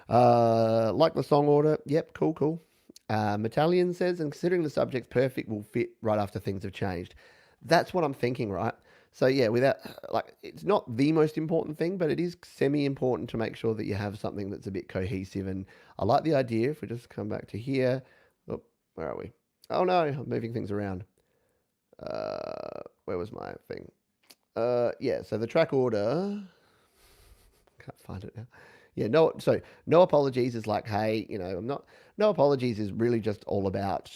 Speaker 1: Like the song order. Yep, cool, cool. Metallion says, and considering the subject's perfect, will fit right after things have changed. That's what I'm thinking, right? So yeah, without like, it's not the most important thing, but it is semi-important to make sure that you have something that's a bit cohesive. And I like the idea. If we just come back to here, oh, where are we? Oh no, I'm moving things around. Where was my thing? Yeah. So the track order. Can't find it now. Yeah, no. So no apologies is like, hey, I'm not. No apologies is really just all about,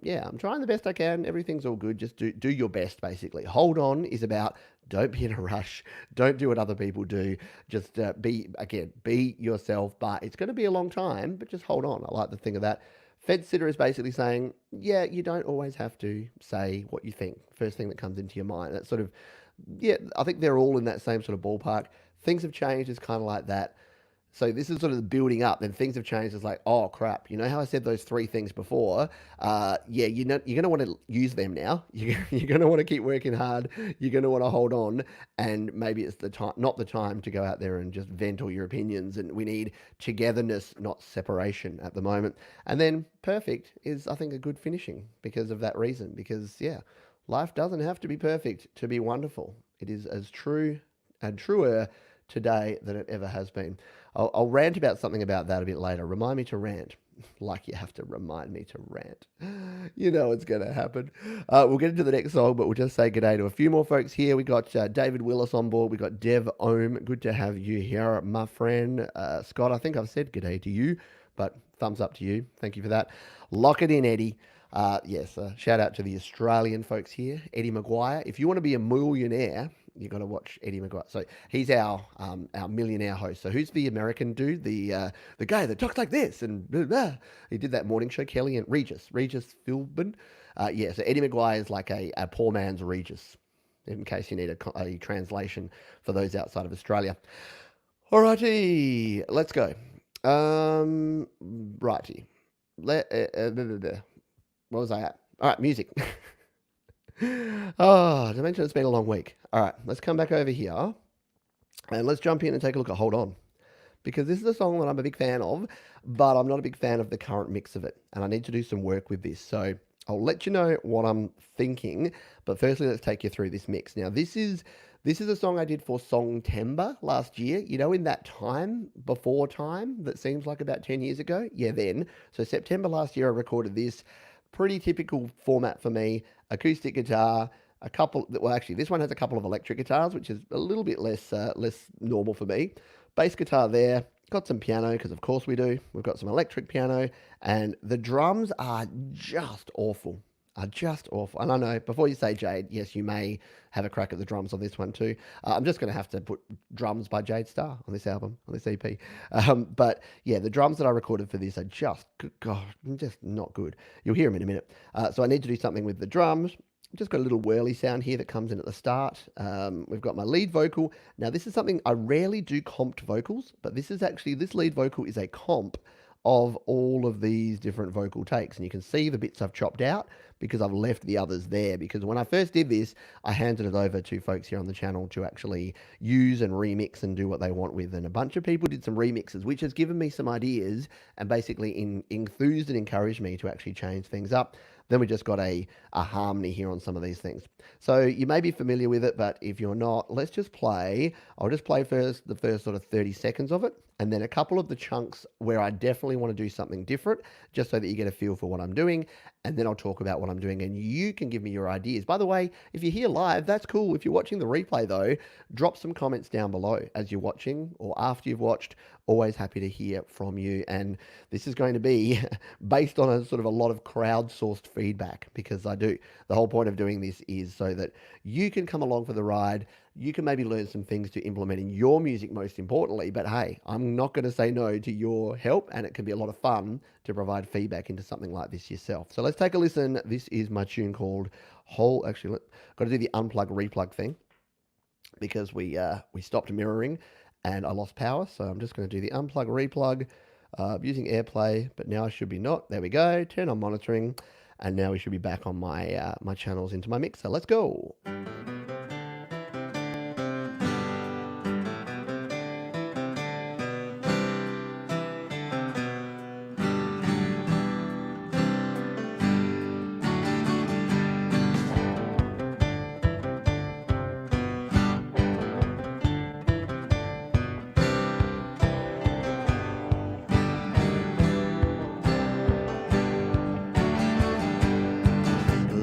Speaker 1: yeah, I'm trying the best I can. Everything's all good. Just do your best, basically. Hold on is about don't be in a rush. Don't do what other people do. Just be yourself. But it's going to be a long time. But just hold on. I like the thing of that. Fed sitter is basically saying, yeah, you don't always have to say what you think. First thing that comes into your mind. That's sort of, yeah, I think they're all in that same sort of ballpark. Things have changed is kind of like that. So this is sort of the building up. Then things have changed. It's like, oh crap! You know how I said those three things before? Yeah, you're going to want to use them now. You're going to want to keep working hard. You're going to want to hold on, and maybe it's the time, not the time to go out there and just vent all your opinions. And we need togetherness, not separation, at the moment. And then perfect is, I think, a good finishing because of that reason. Because yeah, life doesn't have to be perfect to be wonderful. It is as true and truer today than it ever has been. I'll rant about something about that a bit later. Remind me to rant. Like you have to remind me to rant. You know it's going to happen. We'll get into the next song, but we'll just say good day to a few more folks here. We got David Willis on board. We got Dev Ohm. Good to have you here, my friend. Scott, I think I've said good day to you, but thumbs up to you. Thank you for that. Lock it in, Eddie. Yes, shout out to the Australian folks here. Eddie Maguire. If you want to be a millionaire, you got to watch Eddie Maguire. So he's our millionaire host. So who's the American dude? The guy that talks like this and blah, blah. He did that morning show. Kelly and Regis Philbin. Yeah. So Eddie Maguire is like a poor man's Regis. In case you need a translation for those outside of Australia. Alrighty, let's go. Righty. What was I at? All right, music. Oh, to mention it's been a long week. All right, let's come back over here and let's jump in and take a look at Hold On. Because this is a song that I'm a big fan of, but I'm not a big fan of the current mix of it. And I need to do some work with this. So I'll let you know what I'm thinking. But firstly, let's take you through this mix. Now, this is a song I did for Songtember last year. You know, in that time, before time, that seems like about 10 years ago. Yeah, then. So September last year, I recorded this. Pretty typical format for me. Acoustic guitar, a couple. Well, actually, this one has a couple of electric guitars, which is a little bit less normal for me. Bass guitar there. Got some piano because of course we do. We've got some electric piano, and the drums are just awful. Are just awful. And I know before you say Jade, yes, you may have a crack at the drums on this one too. I'm just going to have to put drums by Jade Starr on this album, on this EP. But yeah, the drums that I recorded for this are just, God, just not good. You'll hear them in a minute. So I need to do something with the drums. Just got a little whirly sound here that comes in at the start. We've got my lead vocal. Now this is something I rarely do comped vocals, but this lead vocal is a comp of all of these different vocal takes. And you can see the bits I've chopped out because I've left the others there. Because when I first did this, I handed it over to folks here on the channel to actually use and remix and do what they want with. And a bunch of people did some remixes, which has given me some ideas and basically enthused and encouraged me to actually change things up. Then we just got a harmony here on some of these things. So you may be familiar with it, but if you're not, let's just play. I'll just play first the first sort of 30 seconds of it, and then a couple of the chunks where I definitely want to do something different, just so that you get a feel for what I'm doing. And then I'll talk about what I'm doing and you can give me your ideas. By the way, if you're here live, that's cool. If you're watching the replay though, drop some comments down below as you're watching or after you've watched. Always happy to hear from you. And this is going to be based on a sort of a lot of crowdsourced feedback, because I do. The whole point of doing this is so that you can come along for the ride. You can maybe learn some things to implement in your music, most importantly. But hey, I'm not going to say no to your help, and it can be a lot of fun to provide feedback into something like this yourself. So let's take a listen. This is my tune called Whole. Actually, got to do the unplug replug thing because we stopped mirroring and I lost power. So I'm just going to do the unplug replug. Using AirPlay, but now I should be not. There we go. Turn on monitoring, and now we should be back on my my channels into my mixer. Let's go.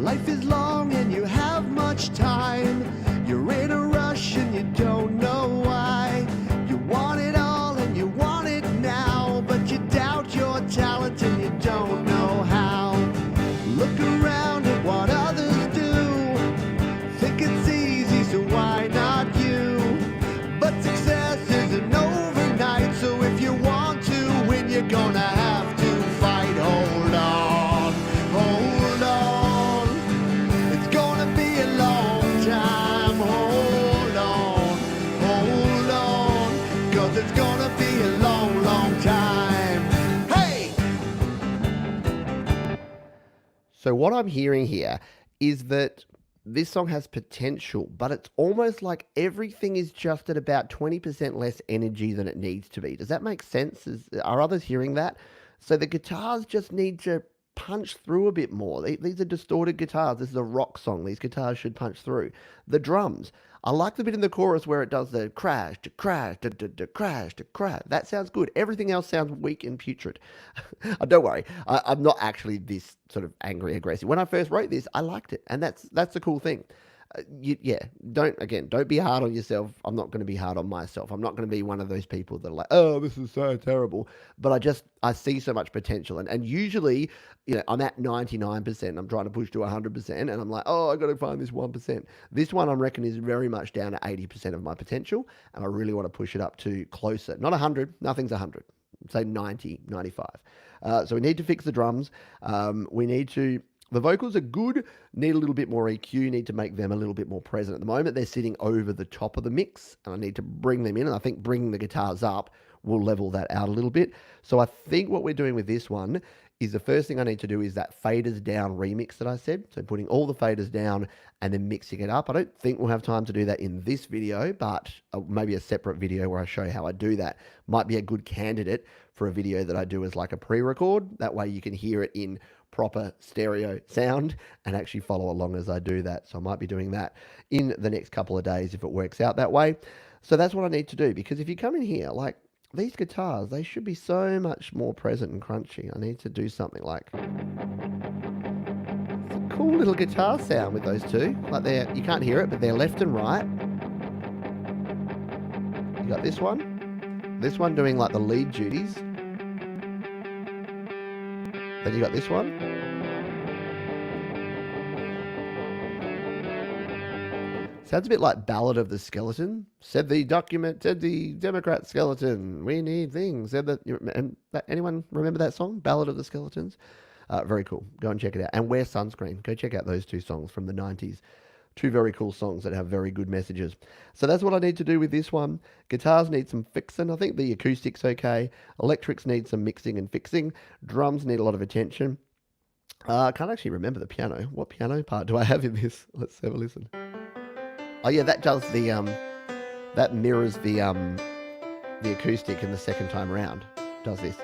Speaker 1: Life is long and you have much time. You're in a rush and you don't know why. You want it all and you want it now, but you doubt your talent and you don't know how. Look around at what others do. Think it's easy, so why not you? But success isn't overnight, so if you want to win, you're gonna have to fight. Hold on, hold on. It's gonna be a long time. Hold on, 'cause it's gonna be a long, long time. Hey! So what I'm hearing here is that this song has potential, but it's almost like everything is just at about 20% less energy than it needs to be. Does that make sense? Are others hearing that? So the guitars just need to punch through a bit more. These are distorted guitars. This is a rock song. These guitars should punch through. The drums. I like the bit in the chorus where it does the crash to crash to crash to crash. That sounds good. Everything else sounds weak and putrid. Don't worry, I'm not actually this sort of angry aggressive. When I first wrote this, I liked it, and that's the cool thing. Yeah, don't be hard on yourself. I'm not going to be hard on myself. I'm not going to be one of those people that are like, oh, this is so terrible. But I see so much potential, and usually, I'm at 99%. I'm trying to push to 100%, and I'm like, oh, I got to find this 1%. This one I reckon is very much down to 80% of my potential, and I really want to push it up to closer. Not 100. Nothing's 100. Say 90, 95. So we need to fix the drums. We need to. The vocals are good, need a little bit more EQ, need to make them a little bit more present. At the moment, they're sitting over the top of the mix, and I need to bring them in, and I think bringing the guitars up will level that out a little bit. So I think what we're doing with this one is the first thing I need to do is that faders down remix that I said. So putting all the faders down and then mixing it up. I don't think we'll have time to do that in this video, but maybe a separate video where I show how I do that might be a good candidate for a video that I do as like a pre-record. That way you can hear it in proper stereo sound and actually follow along as I do that. So I might be doing that in the next couple of days if it works out that way. So that's what I need to do, because if you come in here, like these guitars, they should be so much more present and crunchy. I need to do something like it's a cool little guitar sound with those two. Like you can't hear it, but they're left and right. You got this one doing like the lead duties. Then you got this one. Sounds a bit like Ballad of the Skeleton. Said the Democrat skeleton, we need things. Anyone remember that song, Ballad of the Skeletons? Very cool. Go and check it out. And Wear Sunscreen. Go check out those two songs from the 90s. Two very cool songs that have very good messages. So that's what I need to do with this one. Guitars need some fixing. I think the acoustic's okay. Electrics need some mixing and fixing. Drums need a lot of attention. I can't actually remember the piano. What piano part do I have in this? Let's have a listen. Oh yeah, that does that mirrors the acoustic in the second time around. Does this.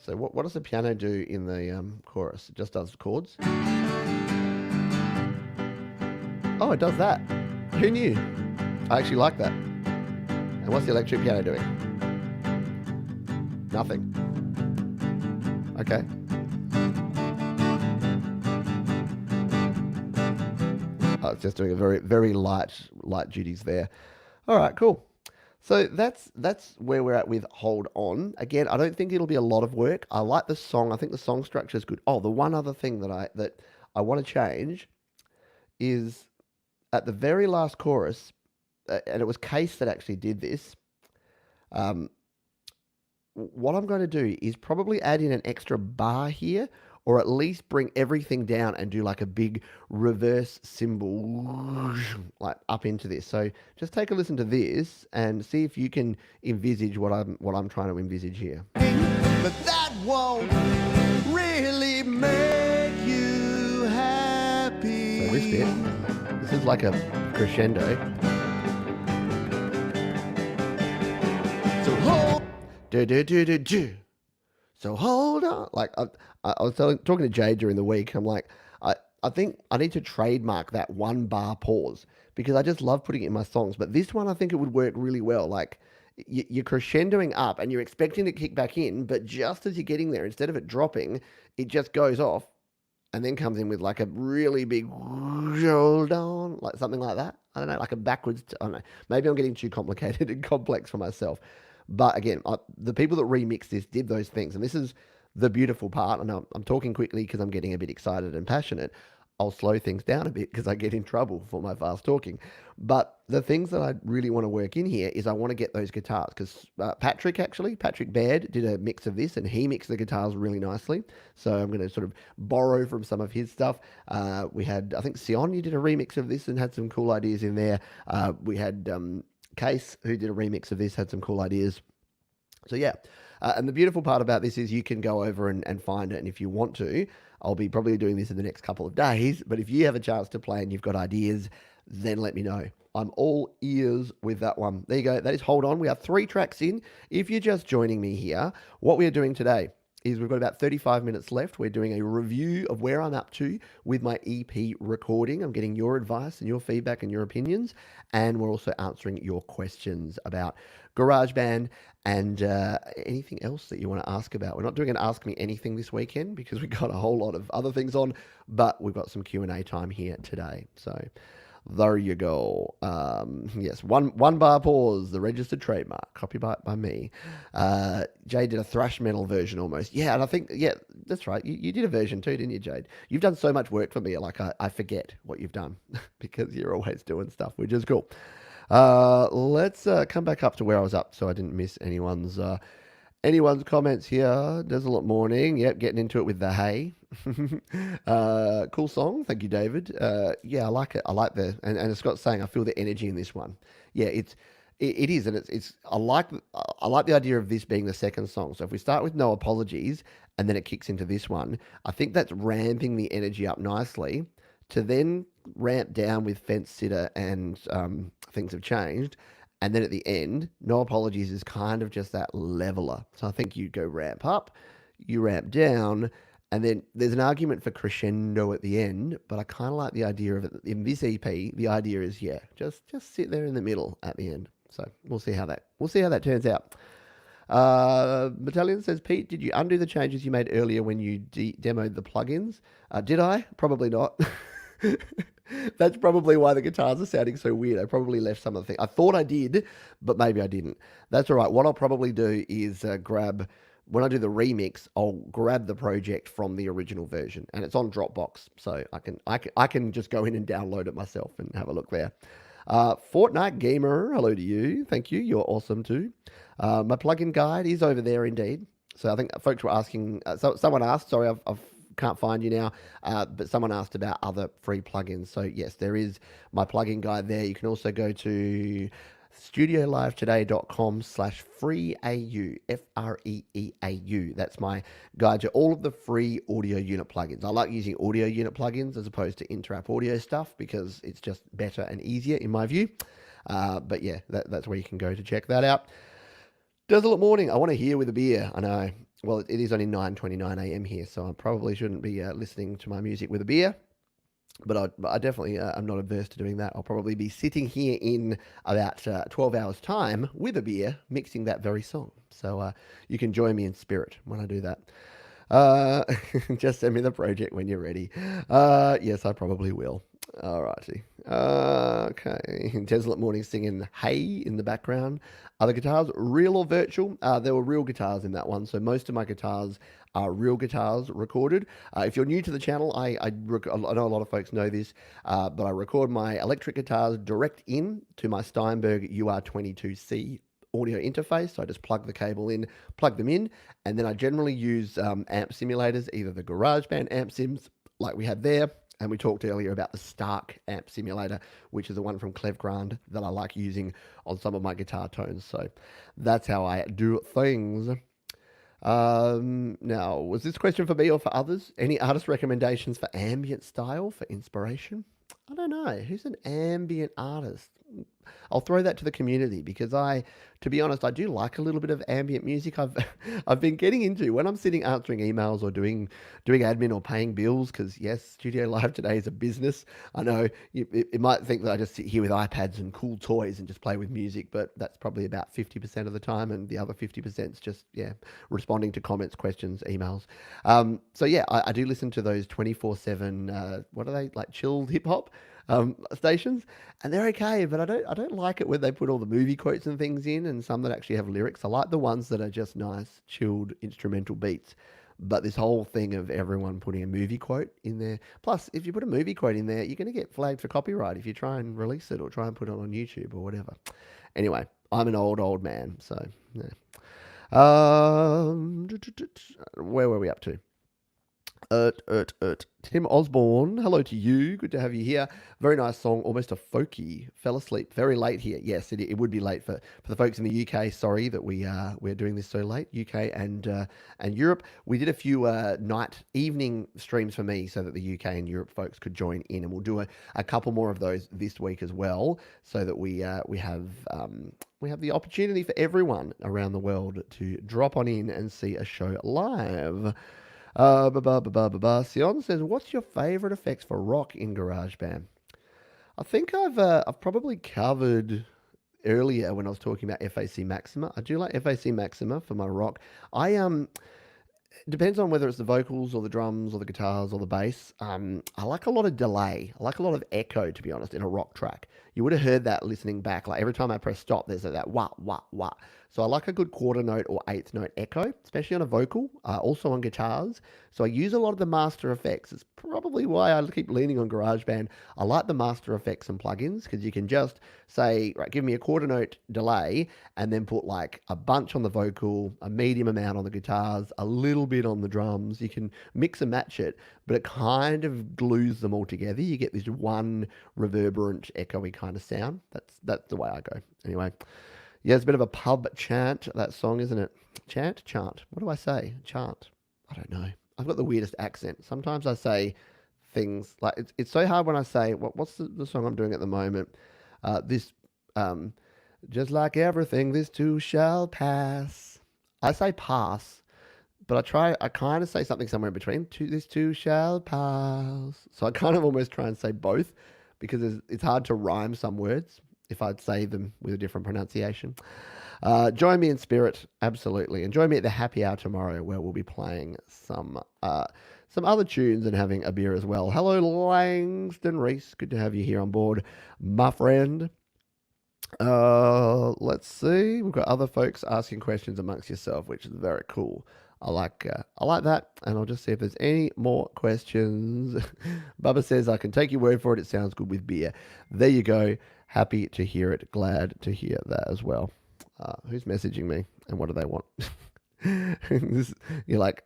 Speaker 1: So what does the piano do in the chorus? It just does chords. Oh, it does that. Who knew? I actually like that. And what's the electric piano doing? Nothing. Okay. Oh, it's just doing a very, very light duties there. All right, cool. So that's where we're at with Hold On. Again, I don't think it'll be a lot of work. I like the song. I think the song structure is good. Oh, the one other thing that I want to change is at the very last chorus, and it was Case that actually did this. What I'm going to do is probably add in an extra bar here, or at least bring everything down and do like a big reverse cymbal like up into this. So just take a listen to this and see if you can envisage what I'm trying to envisage here. But that won't really make you happy. So this is like a crescendo. So hold, do do do do do. So hold on. Like I was talking to Jade during the week. I'm like, I think I need to trademark that one bar pause because I just love putting it in my songs. But this one, I think it would work really well. Like you're crescendoing up and you're expecting to kick back in, but just as you're getting there, instead of it dropping, it just goes off and then comes in with like a really big hold on, like something like that. I don't know, like a backwards. I don't know. Maybe I'm getting too complicated and complex for myself. But again, the people that remixed this did those things, and this is the beautiful part. And I'm talking quickly because I'm getting a bit excited and passionate. I'll slow things down a bit because I get in trouble for my fast talking. But the things that I really want to work in here is I want to get those guitars because Patrick Baird did a mix of this and he mixed the guitars really nicely. So I'm going to sort of borrow from some of his stuff. We had, I think Sion, you did a remix of this and had some cool ideas in there. We had Case, who did a remix of this, had some cool ideas. So yeah, and the beautiful part about this is you can go over and find it. And if you want to, I'll be probably doing this in the next couple of days. But if you have a chance to play and you've got ideas, then let me know. I'm all ears with that one. There you go. That is Hold On. We are 3 tracks in. If you're just joining me here, what we are doing today is we've got about 35 minutes left. We're doing a review of where I'm up to with my EP recording. I'm getting your advice and your feedback and your opinions. And we're also answering your questions about GarageBand and anything else that you want to ask about. We're not doing an Ask Me Anything this weekend because we've got a whole lot of other things on, but we've got some Q&A time here today. So there you go. Yes, one bar pause, the registered trademark, copyright by me. Jade did a thrash metal version almost. Yeah, and I think, yeah, that's right. You did a version too, didn't you, Jade? You've done so much work for me, like I forget what you've done because you're always doing stuff, which is cool. Let's come back up to where I was up so I didn't miss anyone's comments here. Desolate Morning. Yep, getting into it with the hay. Cool song. Thank you, David. Yeah, I like it. I like and Scott's saying I feel the energy in this one. Yeah, it is, and it's I like the idea of this being the second song. So if we start with No Apologies and then it kicks into this one, I think that's ramping the energy up nicely to then ramp down with Fence Sitter and Things Have Changed. And then at the end, No Apologies is kind of just that leveler. So I think you go ramp up, you ramp down, and then there's an argument for crescendo at the end, but I kind of like the idea of it. In this EP, the idea is, yeah, just sit there in the middle at the end. So we'll see how that turns out. Battalion says, Pete, did you undo the changes you made earlier when you demoed the plugins? Did I? Probably not. That's probably why the guitars are sounding so weird. I probably left some of the things. I thought I did, but maybe I didn't. That's all right. What I'll probably do is when I do the remix, I'll grab the project from the original version, and it's on Dropbox, so I can just go in and download it myself and have a look there. Fortnite Gamer, hello to you. Thank you. You're awesome too. My plugin guide is over there indeed. So I think folks were asking. Someone asked. Sorry, I've can't find you now, but someone asked about other free plugins. So yes, there is my plugin guide there. You can also go to studiolivetoday.com/freeau, FREEAU. That's my guide to all of the free audio unit plugins. I like using audio unit plugins as opposed to Interap audio stuff because it's just better and easier in my view. But yeah, that's where you can go to check that out. Desolate Morning. I want to hear with a beer. I know. Well, it is only 9:29 a.m. here, so I probably shouldn't be listening to my music with a beer. But I definitely am not averse to doing that. I'll probably be sitting here in about 12 hours' time with a beer, mixing that very song. So you can join me in spirit when I do that. Just send me the project when you're ready. Yes, I probably will. Alrighty. Okay. Desolate Morning singing Hey in the background. Are the guitars real or virtual? There were real guitars in that one. So most of my guitars are real guitars recorded. If you're new to the channel, I know a lot of folks know this, but I record my electric guitars direct in to my Steinberg UR22C audio interface. So I just plug the cable in, plug them in, and then I generally use amp simulators, either the GarageBand amp sims like we had there, and we talked earlier about the Stark amp simulator, which is the one from Clevgrand that I like using on some of my guitar tones. So that's how I do things. Now, was this question for me or for others? Any artist recommendations for ambient style for inspiration? I don't know. Who's an ambient artist? I'll throw that to the community because to be honest, I do like a little bit of ambient music. I've been getting into when I'm sitting answering emails or doing admin or paying bills. Because yes, Studio Live today is a business. I know you might think that I just sit here with iPads and cool toys and just play with music, but that's probably about 50% of the time, and the other 50% is just responding to comments, questions, emails. So yeah, I do listen to those 24/7. What are they like? Chilled hip hop stations, and they're okay, but I don't like it when they put all the movie quotes and things in, and some that actually have lyrics. I like the ones that are just nice, chilled instrumental beats. But this whole thing of everyone putting a movie quote in there, plus if you put a movie quote in there, you're going to get flagged for copyright if you try and release it or try and put it on YouTube or whatever. Anyway, I'm an old man, so yeah. Where were we up to? Tim Osborne, hello to you. Good to have you here. Very nice song, almost a folky. Fell asleep very late here. Yes, it would be late for the folks in the UK. Sorry that we're doing this so late. UK and Europe. We did a few evening streams for me so that the UK and Europe folks could join in, and we'll do a couple more of those this week as well, so that we have the opportunity for everyone around the world to drop on in and see a show live. Sion says, "What's your favorite effects for rock in GarageBand?" I think I've probably covered earlier when I was talking about FAC Maxima. I do like FAC Maxima for my rock. It depends on whether it's the vocals or the drums or the guitars or the bass. I like a lot of delay. I like a lot of echo, to be honest, in a rock track. You would have heard that listening back. Like every time I press stop, there's that wah, wah, wah. So I like a good quarter note or eighth note echo, especially on a vocal, also on guitars. So I use a lot of the master effects. It's probably why I keep leaning on GarageBand. I like the master effects and plugins because you can just say, right, give me a quarter note delay and then put like a bunch on the vocal, a medium amount on the guitars, a little bit on the drums. You can mix and match it, but it kind of glues them all together. You get this one reverberant, echoey kind of sound. That's the way I go. Anyway, yeah, it's a bit of a pub chant, that song, isn't it? Chant? Chant. What do I say? Chant. I don't know. I've got the weirdest accent. Sometimes I say things like it's so hard when I say what's the song I'm doing at the moment. This just like everything, this too shall pass. I say pass, but I kind of say something somewhere in between. This too shall pass. So I kind of almost try and say both because it's hard to rhyme some words if I'd say them with a different pronunciation. Join me in spirit, absolutely. And join me at the happy hour tomorrow where we'll be playing some other tunes and having a beer as well. Hello, Langston Reese. Good to have you here on board, my friend. Let's see. We've got other folks asking questions amongst yourself, which is very cool. I like that, and I'll just see if there's any more questions. Bubba says, I can take your word for it. It sounds good with beer. There you go. Happy to hear it. Glad to hear that as well. Who's messaging me, and what do they want? You're like,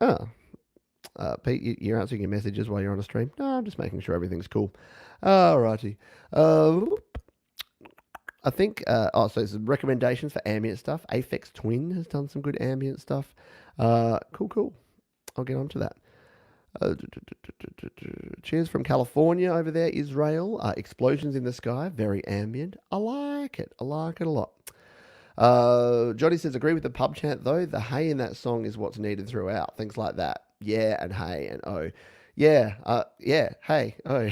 Speaker 1: Pete, you're answering your messages while you're on a stream. No, I'm just making sure everything's cool. Alrighty. I think, so some recommendations for ambient stuff. Aphex Twin has done some good ambient stuff. Cool. I'll get onto that. Cheers from California over there, Israel. Explosions in the Sky, very ambient. I like it a lot. Johnny says, agree with the pub chant though. The hey in that song is what's needed throughout. Things like that. Yeah, and hey, and oh. Yeah, hey, oh.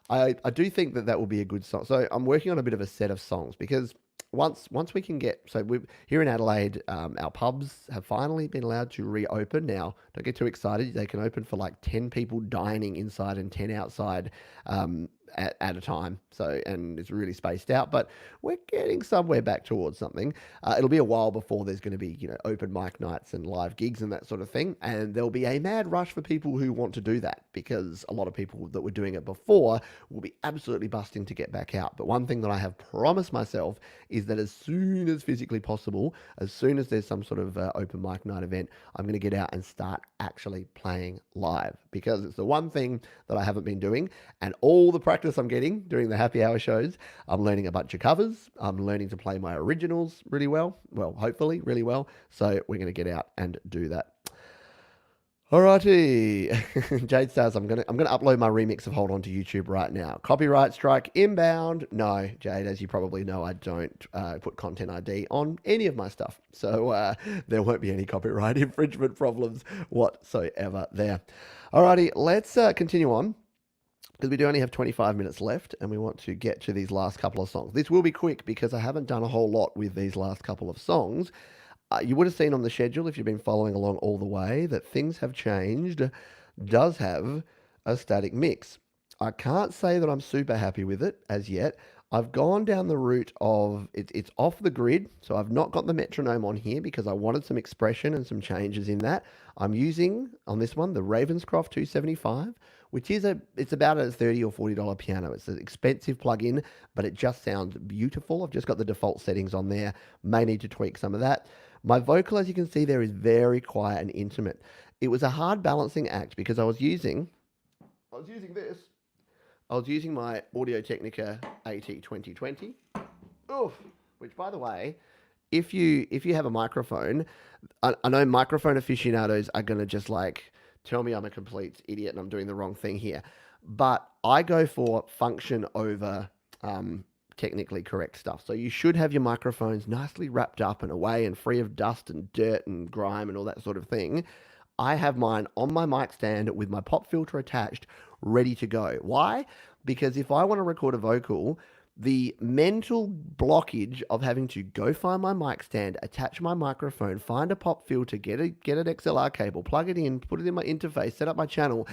Speaker 1: I do think that will be a good song. So I'm working on a bit of a set of songs because once we can get, so we here in Adelaide, our pubs have finally been allowed to reopen. Now, don't get too excited. They can open for like 10 people dining inside and 10 outside. at a time. So, and it's really spaced out, but we're getting somewhere back towards something. It'll be a while before there's going to be, open mic nights and live gigs and that sort of thing. And there'll be a mad rush for people who want to do that, because a lot of people that were doing it before will be absolutely busting to get back out. But one thing that I have promised myself is that as soon as physically possible, as soon as there's some sort of open mic night event, I'm going to get out and start actually playing live, because it's the one thing that I haven't been doing. And all the practice I'm getting during the happy hour shows, I'm learning a bunch of covers. I'm learning to play my originals really well. Well, hopefully really well. So we're going to get out and do that. Alrighty, Jade says I'm gonna upload my remix of Hold On to YouTube right now. Copyright strike inbound. No, Jade, as you probably know, I don't put Content ID on any of my stuff, so there won't be any copyright infringement problems whatsoever there. Alrighty, let's continue on, because we do only have 25 minutes left, and we want to get to these last couple of songs. This will be quick because I haven't done a whole lot with these last couple of songs. You would have seen on the schedule, if you've been following along all the way, that Things Have Changed does have a static mix. I can't say that I'm super happy with it as yet. I've gone down the route of it's off the grid, so I've not got the metronome on here because I wanted some expression and some changes in that. I'm using on this one the Ravenscroft 275, which is it's about a $30 or $40 piano. It's an expensive plug-in, but it just sounds beautiful. I've just got the default settings on there. May need to tweak some of that. My vocal, as you can see there, is very quiet and intimate. It was a hard balancing act because I was using this. I was using my Audio Technica AT2020. Oof. Which, by the way, if you have a microphone, I know microphone aficionados are going to just like tell me I'm a complete idiot and I'm doing the wrong thing here. But I go for function over technically correct stuff. So you should have your microphones nicely wrapped up and away and free of dust and dirt and grime and all that sort of thing. I have mine on my mic stand with my pop filter attached, ready to go. Why? Because if I want to record a vocal, the mental blockage of having to go find my mic stand, attach my microphone, find a pop filter, get an XLR cable, plug it in, put it in my interface, set up my channel,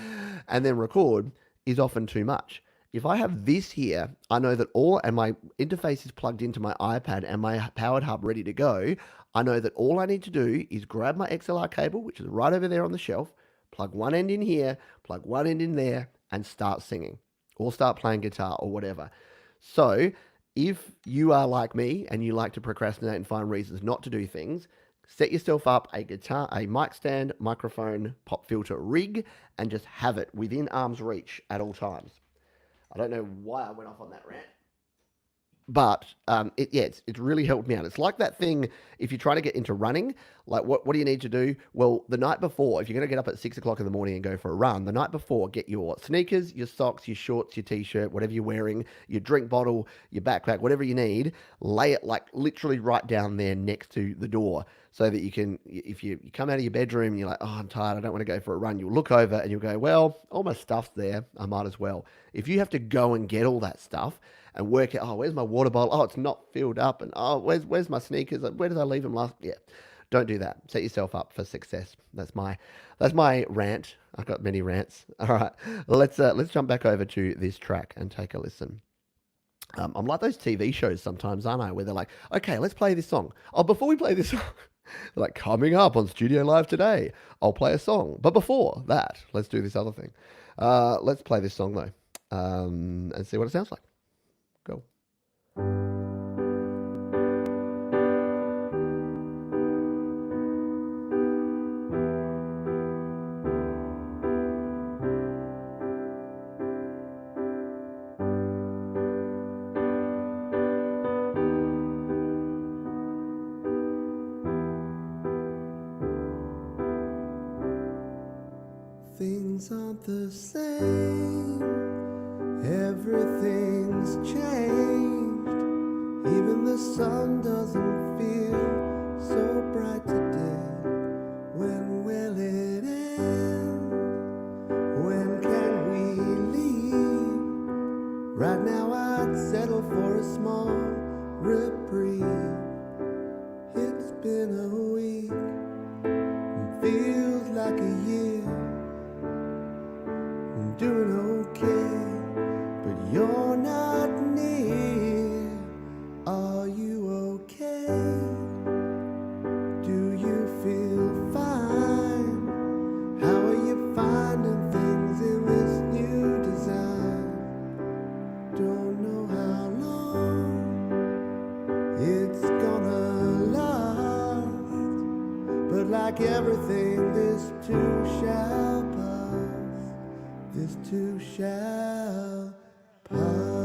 Speaker 1: and then record is often too much. If I have this here, I know that and my interface is plugged into my iPad and my powered hub ready to go. I know that all I need to do is grab my XLR cable, which is right over there on the shelf, plug one end in here, plug one end in there, and start singing or start playing guitar or whatever. So if you are like me and you like to procrastinate and find reasons not to do things, set yourself up a mic stand, microphone, pop filter rig, and just have it within arm's reach at all times. I don't know why I went off on that rant. But it's really helped me out. It's like that thing, if you're trying to get into running, like what do you need to do? Well, the night before, if you're going to get up at 6 o'clock in the morning and go for a run, the night before, get your sneakers, your socks, your shorts, your t-shirt, whatever you're wearing, your drink bottle, your backpack, whatever you need, lay it like literally right down there next to the door, so that you can, if you come out of your bedroom and you're like, oh, I'm tired, I don't want to go for a run, you'll look over and you'll go, well, all my stuff's there, I might as well. If you have to go and get all that stuff and work out, oh, where's my water bottle? Oh, it's not filled up. And oh, where's my sneakers? Where did I leave them last? Yeah, don't do that. Set yourself up for success. That's my rant. I've got many rants. All right, let's jump back over to this track and take a listen. I'm like those TV shows sometimes, aren't I? Where they're like, okay, let's play this song. Oh, before we play this song, they're like, coming up on Studio Live today, I'll play a song. But before that, let's do this other thing. Let's play this song though, and see what it sounds like. Go.
Speaker 2: Things aren't the same, everything's changed. Even the sun doesn't feel so bright today. When will it end? When can we leave? Right now I'd settle for a small reprieve. It's been a week, it feels like a year. I'm doing okay, but you're But like everything, this too shall pass. This too shall pass.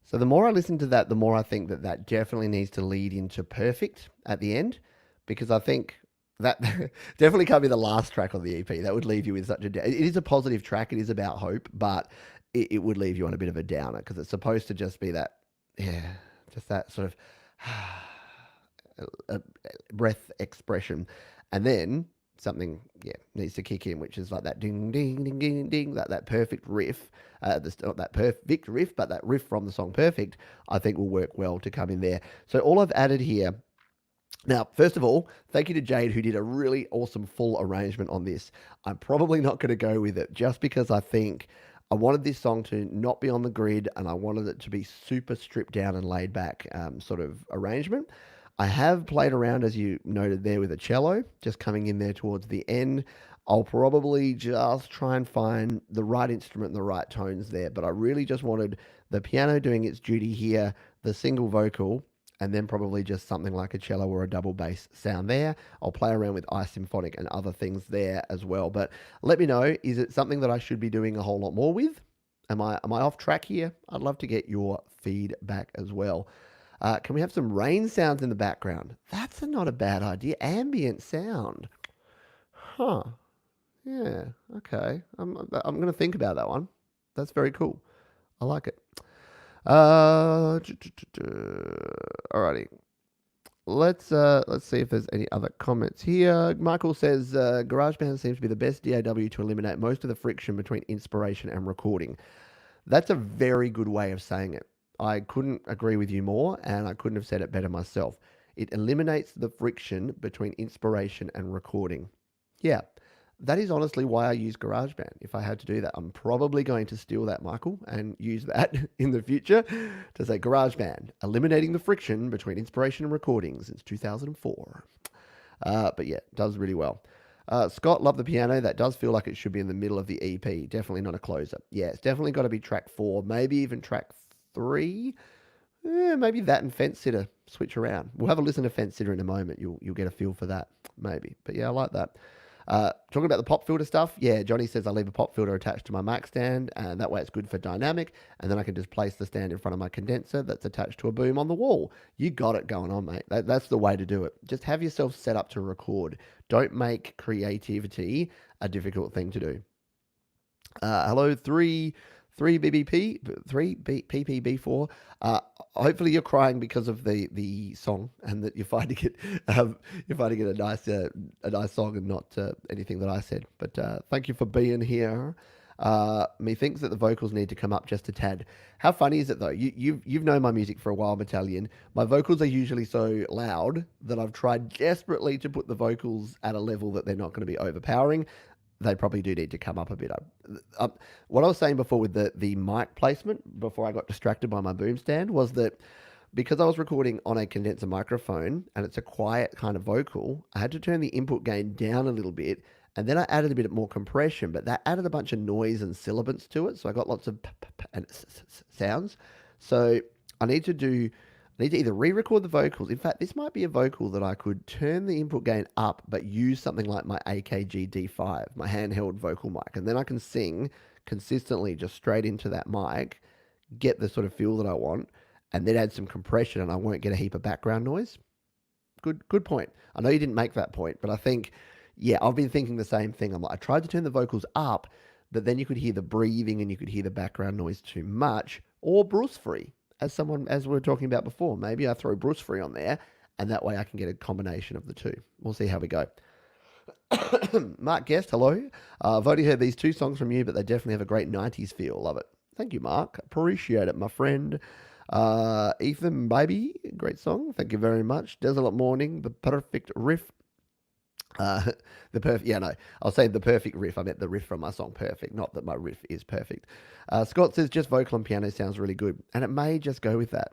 Speaker 1: So the more I listen to that, the more I think that that definitely needs to lead into Perfect at the end, because I think that definitely can't be the last track on the EP. That would leave you with such a. It is a positive track. It is about hope, but it would leave you on a bit of a downer because it's supposed to just be that, yeah, just that sort of breath expression, and then something needs to kick in, which is like that ding ding ding ding ding, that perfect riff, not that perfect riff, but that riff from the song Perfect, I think will work well to come in there. So all I've added here. Now, first of all, thank you to Jade who did a really awesome full arrangement on this. I'm probably not going to go with it just because I think I wanted this song to not be on the grid and I wanted it to be super stripped down and laid back sort of arrangement. I have played around, as you noted there, with a cello, just coming in there towards the end. I'll probably just try and find the right instrument and the right tones there, but I really just wanted the piano doing its duty here, the single vocal, and then probably just something like a cello or a double bass sound there. I'll play around with iSymphonic and other things there as well. But let me know, is it something that I should be doing a whole lot more with? Am I off track here? I'd love to get your feedback as well. Can we have some rain sounds in the background? That's not a bad idea. Ambient sound. Huh. Yeah. Okay. I'm going to think about that one. That's very cool. I like it. Alrighty. Let's see if there's any other comments here. Michael says GarageBand seems to be the best DAW to eliminate most of the friction between inspiration and recording. That's a very good way of saying it. I couldn't agree with you more, and I couldn't have said it better myself. It eliminates the friction between inspiration and recording. Yeah, that is honestly why I use GarageBand. If I had to do that, I'm probably going to steal that, Michael, and use that in the future to say GarageBand, eliminating the friction between inspiration and recording since 2004. But yeah, it does really well. Scott, love the piano. That does feel like it should be in the middle of the EP. Definitely not a closer. Yeah, it's definitely got to be track 4, maybe even track 3. Maybe that and Fence Sitter switch around. We'll have a listen to Fence Sitter in a moment. You'll get a feel for that, maybe. But yeah, I like that. Talking about the pop filter stuff, yeah, Johnny says I leave a pop filter attached to my mic stand, and that way it's good for dynamic, and then I can just place the stand in front of my condenser that's attached to a boom on the wall. You got it going on, mate. That's the way to do it. Just have yourself set up to record. Don't make creativity a difficult thing to do. Hello, 3 BBP, 3 PPB4. Hopefully you're crying because of the song, and that you're finding it a nice song and not anything that I said. But thank you for being here. Methinks that the vocals need to come up just a tad. How funny is it though? You've known my music for a while, Battalion. My vocals are usually so loud that I've tried desperately to put the vocals at a level that they're not going to be overpowering. They probably do need to come up a bit. What I was saying before with the mic placement, before I got distracted by my boom stand, was that because I was recording on a condenser microphone and it's a quiet kind of vocal, I had to turn the input gain down a little bit, and then I added a bit more compression, but that added a bunch of noise and sibilance to it, so I got lots of and sounds. So I need to either re-record the vocals. In fact, this might be a vocal that I could turn the input gain up, but use something like my AKG D5, my handheld vocal mic, and then I can sing consistently just straight into that mic, get the sort of feel that I want, and then add some compression, and I won't get a heap of background noise. Good point. I know you didn't make that point, but I think, yeah, I've been thinking the same thing. I tried to turn the vocals up, but then you could hear the breathing and you could hear the background noise too much, or Bruce free. As we were talking about before, maybe I throw Bruce free on there, and that way I can get a combination of the two. We'll see how we go. Mark Guest, hello. I've only heard these 2 songs from you, but they definitely have a great 90s feel. Love it. Thank you, Mark. Appreciate it, my friend. Ethan, baby, great song. Thank you very much. Desolate Morning, the perfect riff. I was saying the perfect riff. I meant the riff from my song Perfect, not that my riff is perfect. Scott says just vocal and piano sounds really good, and it may just go with that.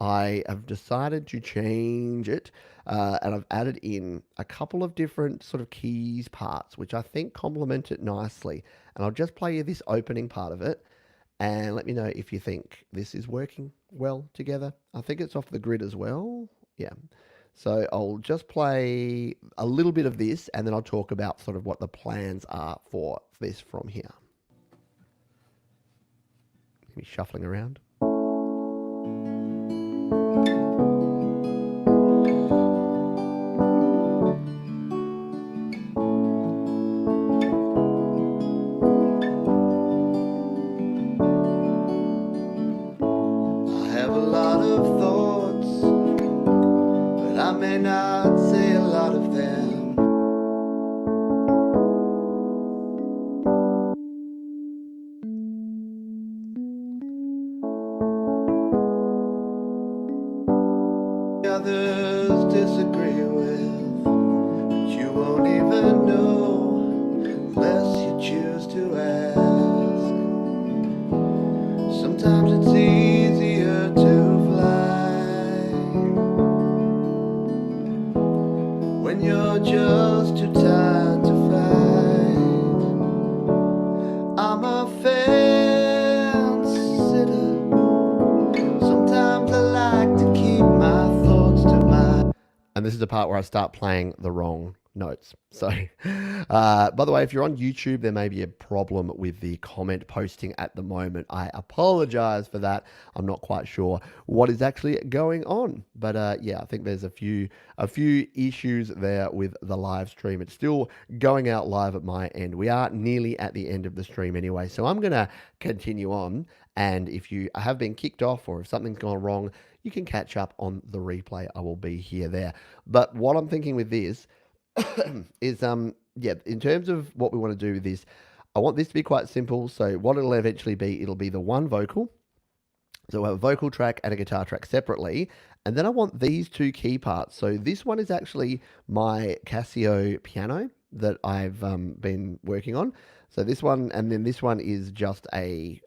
Speaker 1: I have decided to change it, and I've added in a couple of different sort of keys parts, which I think complement it nicely. And I'll just play you this opening part of it, and let me know if you think this is working well together. I think it's off the grid as well. Yeah. So I'll just play a little bit of this, and then I'll talk about sort of what the plans are for this from here. Maybe shuffling around.
Speaker 2: I have a lot of thoughts, but I may not say a lot of them. Others disagree with, but you won't even know unless you choose to ask. Sometimes it's easier to fly when you're just too tired to fight. I'm a fence sitter. Sometimes I like to keep my thoughts to myself.
Speaker 1: And this is the part where I start playing the wrong notes. So, by the way, if you're on YouTube, there may be a problem with the comment posting at the moment. I apologize for that. I'm not quite sure what is actually going on, but yeah, I think there's a few issues there with the live stream. It's still going out live at my end. We are nearly at the end of the stream anyway, so I'm gonna continue on. And if you have been kicked off or if something's gone wrong, you can catch up on the replay. I will be here there. But what I'm thinking with this is yeah, in terms of what we want to do with this, I want this to be quite simple. So what it'll eventually be, it'll be the one vocal. So we'll have a vocal track and a guitar track separately. And then I want these two key parts. So this one is actually my Casio piano that I've been working on. So this one, and then this one is just a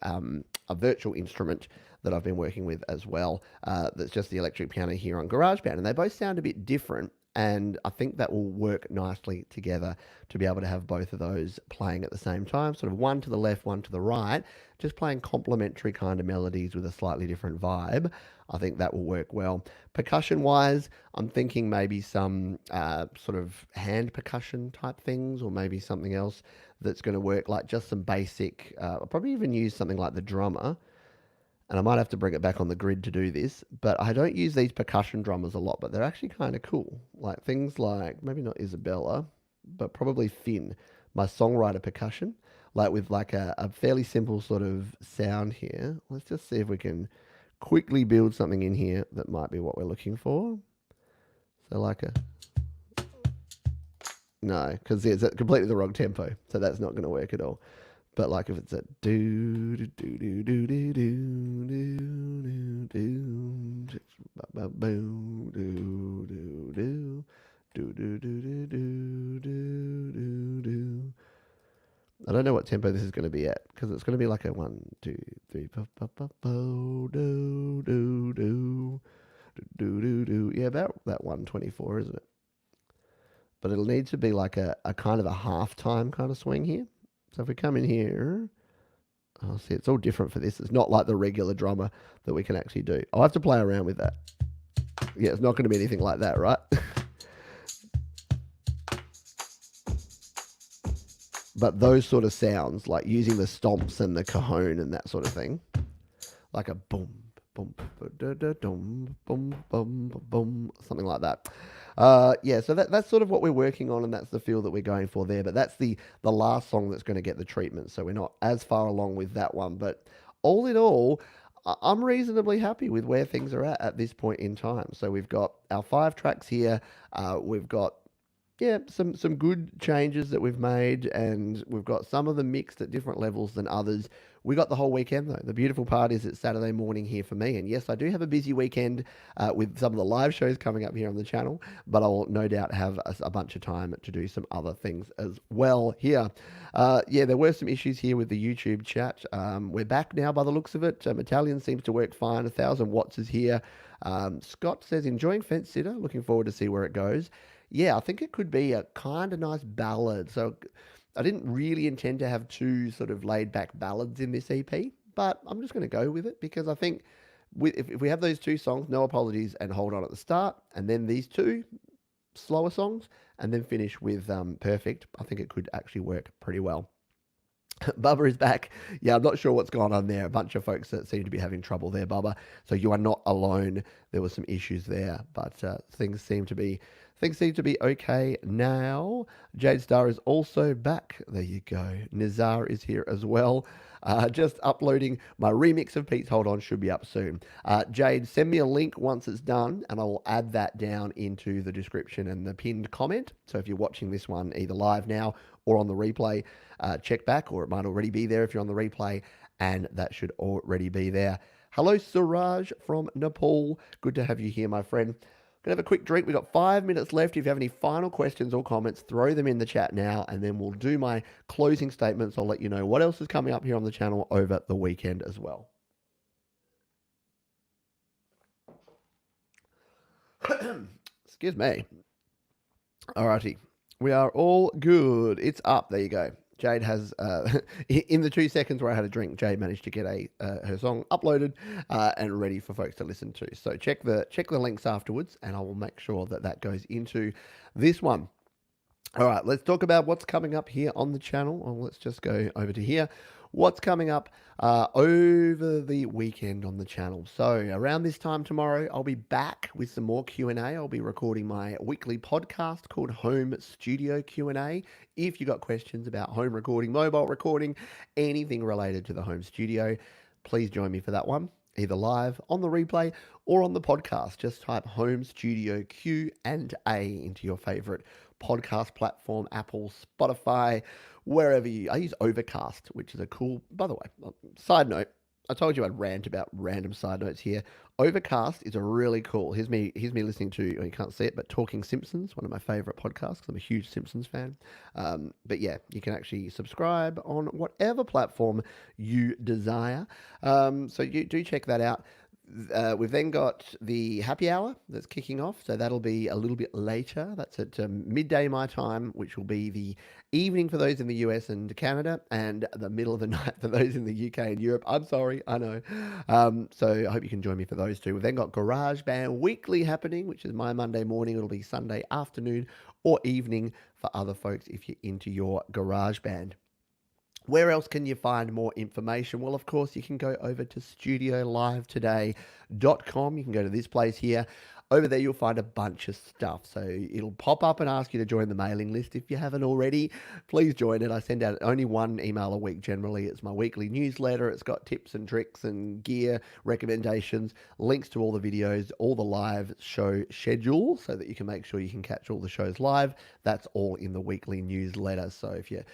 Speaker 1: virtual instrument that I've been working with as well. That's just the electric piano here on GarageBand. And they both sound a bit different. And I think that will work nicely together to be able to have both of those playing at the same time, sort of one to the left, one to the right, just playing complementary kind of melodies with a slightly different vibe. I think that will work well. Percussion wise, I'm thinking maybe some sort of hand percussion type things, or maybe something else that's going to work, like just some basic, I'll probably even use something like the drummer. And I might have to bring it back on the grid to do this, but I don't use these percussion drummers a lot, but they're actually kind of cool. Like things like, maybe not Isabella, but probably Finn, my songwriter percussion, like with like a fairly simple sort of sound here. Let's just see if we can quickly build something in here that might be what we're looking for. So like a, no, because it's at completely the wrong tempo, so that's not going to work at all. But like if it's a do do do do do do do do do boom do do do do do do do do do do. I don't know what tempo this is going to be at, because it's going to be like a 1 2 3 do do do do do do. Yeah, about that 124, isn't it? But it'll need to be like a kind of a half time kind of swing here. So if we come in here, I'll see it's all different for this. It's not like the regular drummer that we can actually do. I'll have to play around with that. Yeah, it's not going to be anything like that, right? But those sort of sounds, like using the stomps and the cajon and that sort of thing, like a boom, boom, boom, boom, boom, boom, something like that. Yeah, so that's sort of what we're working on, and that's the feel that we're going for there. But that's the last song that's going to get the treatment, so we're not as far along with that one. But all in all, I'm reasonably happy with where things are at this point in time. So we've got our 5 tracks here. We've got Yeah, some good changes that we've made, and we've got some of them mixed at different levels than others. We got the whole weekend though. The beautiful part is it's Saturday morning here for me, and yes, I do have a busy weekend with some of the live shows coming up here on the channel, but I will no doubt have a bunch of time to do some other things as well here. Yeah, there were some issues here with the YouTube chat. We're back now by the looks of it. Italian seems to work fine. 1,000 watts is here. Scott says enjoying Fence Sitter. Looking forward to see where it goes. Yeah, I think it could be a kind of nice ballad. So I didn't really intend to have two sort of laid back ballads in this EP, but I'm just going to go with it because I think if we have those two songs, No Apologies and Hold On at the start, and then these two slower songs, and then finish with Perfect, I think it could actually work pretty well. Bubba is back. Yeah, I'm not sure what's going on there. A bunch of folks that seem to be having trouble there, Bubba. So you are not alone. There were some issues there, but things seem to be okay now. Jade Star is also back. There you go. Nizar is here as well. Just uploading my remix of Pete's Hold On should be up soon. Jade, send me a link once it's done, and I will add that down into the description and the pinned comment. So if you're watching this one either live now or on the replay, check back, or it might already be there if you're on the replay, and that should already be there. Hello, Suraj from Nepal. Good to have you here, my friend. Gonna have a quick drink. We've got 5 minutes left. If you have any final questions or comments, throw them in the chat now, and then we'll do my closing statements. I'll let you know what else is coming up here on the channel over the weekend as well. Excuse me. Alrighty. We are all good. It's up. There you go. Jade has, in the 2 seconds where I had a drink, Jade managed to get her song uploaded and ready for folks to listen to. So check the links afterwards, and I will make sure that that goes into this one. All right, let's talk about what's coming up here on the channel. Well, let's just go over to here. What's coming up over the weekend on the channel? So around this time tomorrow, I'll be back with some more Q&A. I'll be recording my weekly podcast called Home Studio Q&A. If you got questions about home recording, mobile recording, anything related to the home studio, please join me for that one, either live on the replay or on the podcast. Just type Home Studio Q&A into your favorite podcast platform, Apple, Spotify, wherever I use Overcast, which is a cool, by the way, side note, I told you I'd rant about random side notes here. Overcast is a really cool. Here's me listening to, you can't see it, but Talking Simpsons, one of my favorite podcasts. I'm a huge Simpsons fan. But yeah, you can actually subscribe on whatever platform you desire. So you do check that out. We've then got the happy hour that's kicking off, so that'll be a little bit later. That's at midday my time, which will be the evening for those in the US and Canada, and the middle of the night for those in the UK and Europe. I'm sorry, I know. So I hope you can join me for those two. We've then got GarageBand Weekly happening, which is my Monday morning. It'll be Sunday afternoon or evening for other folks if you're into your GarageBand. Where else can you find more information? Well, of course, you can go over to studiolivetoday.com. You can go to this place here. Over there, you'll find a bunch of stuff. So it'll pop up and ask you to join the mailing list. If you haven't already, please join it. I send out only one email a week generally. It's my weekly newsletter. It's got tips and tricks and gear recommendations, links to all the videos, all the live show schedules so that you can make sure you can catch all the shows live. That's all in the weekly newsletter. So if you're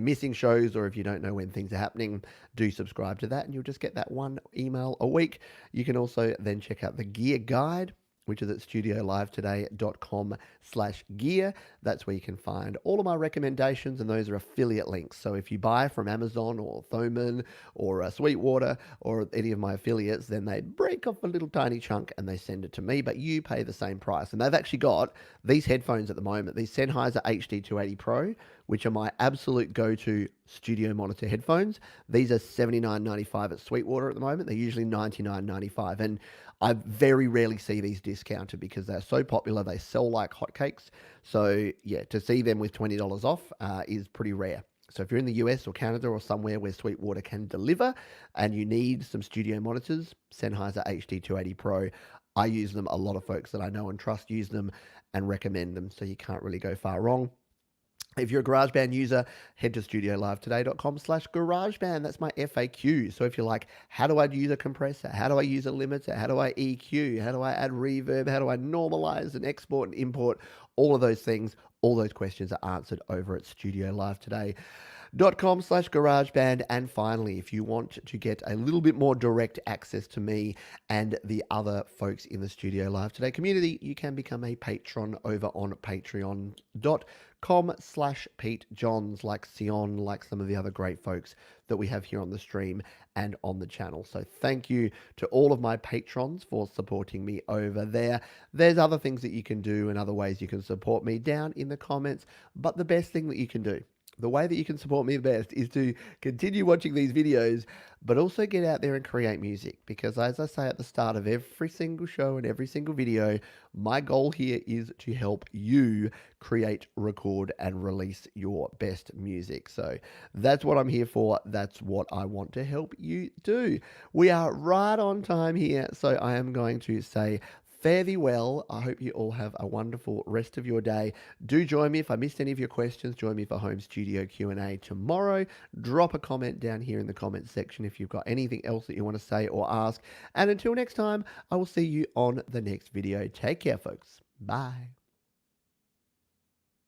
Speaker 1: missing shows, or if you don't know when things are happening, do subscribe to that and you'll just get that one email a week. You can also then check out the gear guide, which is at studiolivetoday.com/gear. That's where you can find all of my recommendations, and those are affiliate links. So if you buy from Amazon or Thomann or Sweetwater or any of my affiliates, then they break off a little tiny chunk and they send it to me, but you pay the same price. And they've actually got these headphones at the moment, these Sennheiser HD280 Pro, which are my absolute go-to studio monitor headphones. These are $79.95 at Sweetwater at the moment. They're usually $99.95. And I very rarely see these discounted because they're so popular. They sell like hotcakes. So yeah, to see them with $20 off is pretty rare. So if you're in the US or Canada or somewhere where Sweetwater can deliver and you need some studio monitors, Sennheiser HD280 Pro, I use them. A lot of folks that I know and trust use them and recommend them. So you can't really go far wrong. If you're a GarageBand user, head to studiolivetoday.com/GarageBand. That's my FAQ. So if you're like, how do I use a compressor? How do I use a limiter? How do I EQ? How do I add reverb? How do I normalize and export and import? All of those things, all those questions are answered over at studiolivetoday.com/GarageBand. And finally, if you want to get a little bit more direct access to me and the other folks in the Studio Live Today community, you can become a patron over on patreon.com/Pete Johns, like Sion, like some of the other great folks that we have here on the stream and on the channel. So thank you to all of my patrons for supporting me over there. There's other things that you can do and other ways you can support me down in the comments, but the best thing that you can do, the way that you can support me the best, is to continue watching these videos, but also get out there and create music. Because as I say at the start of every single show and every single video, my goal here is to help you create, record, and release your best music. So that's what I'm here for. That's what I want to help you do. We are right on time here, so I am going to say fare thee well. I hope you all have a wonderful rest of your day. Do join me if I missed any of your questions. Join me for Home Studio Q&A tomorrow. Drop a comment down here in the comments section if you've got anything else that you want to say or ask. And until next time, I will see you on the next video. Take care, folks. Bye.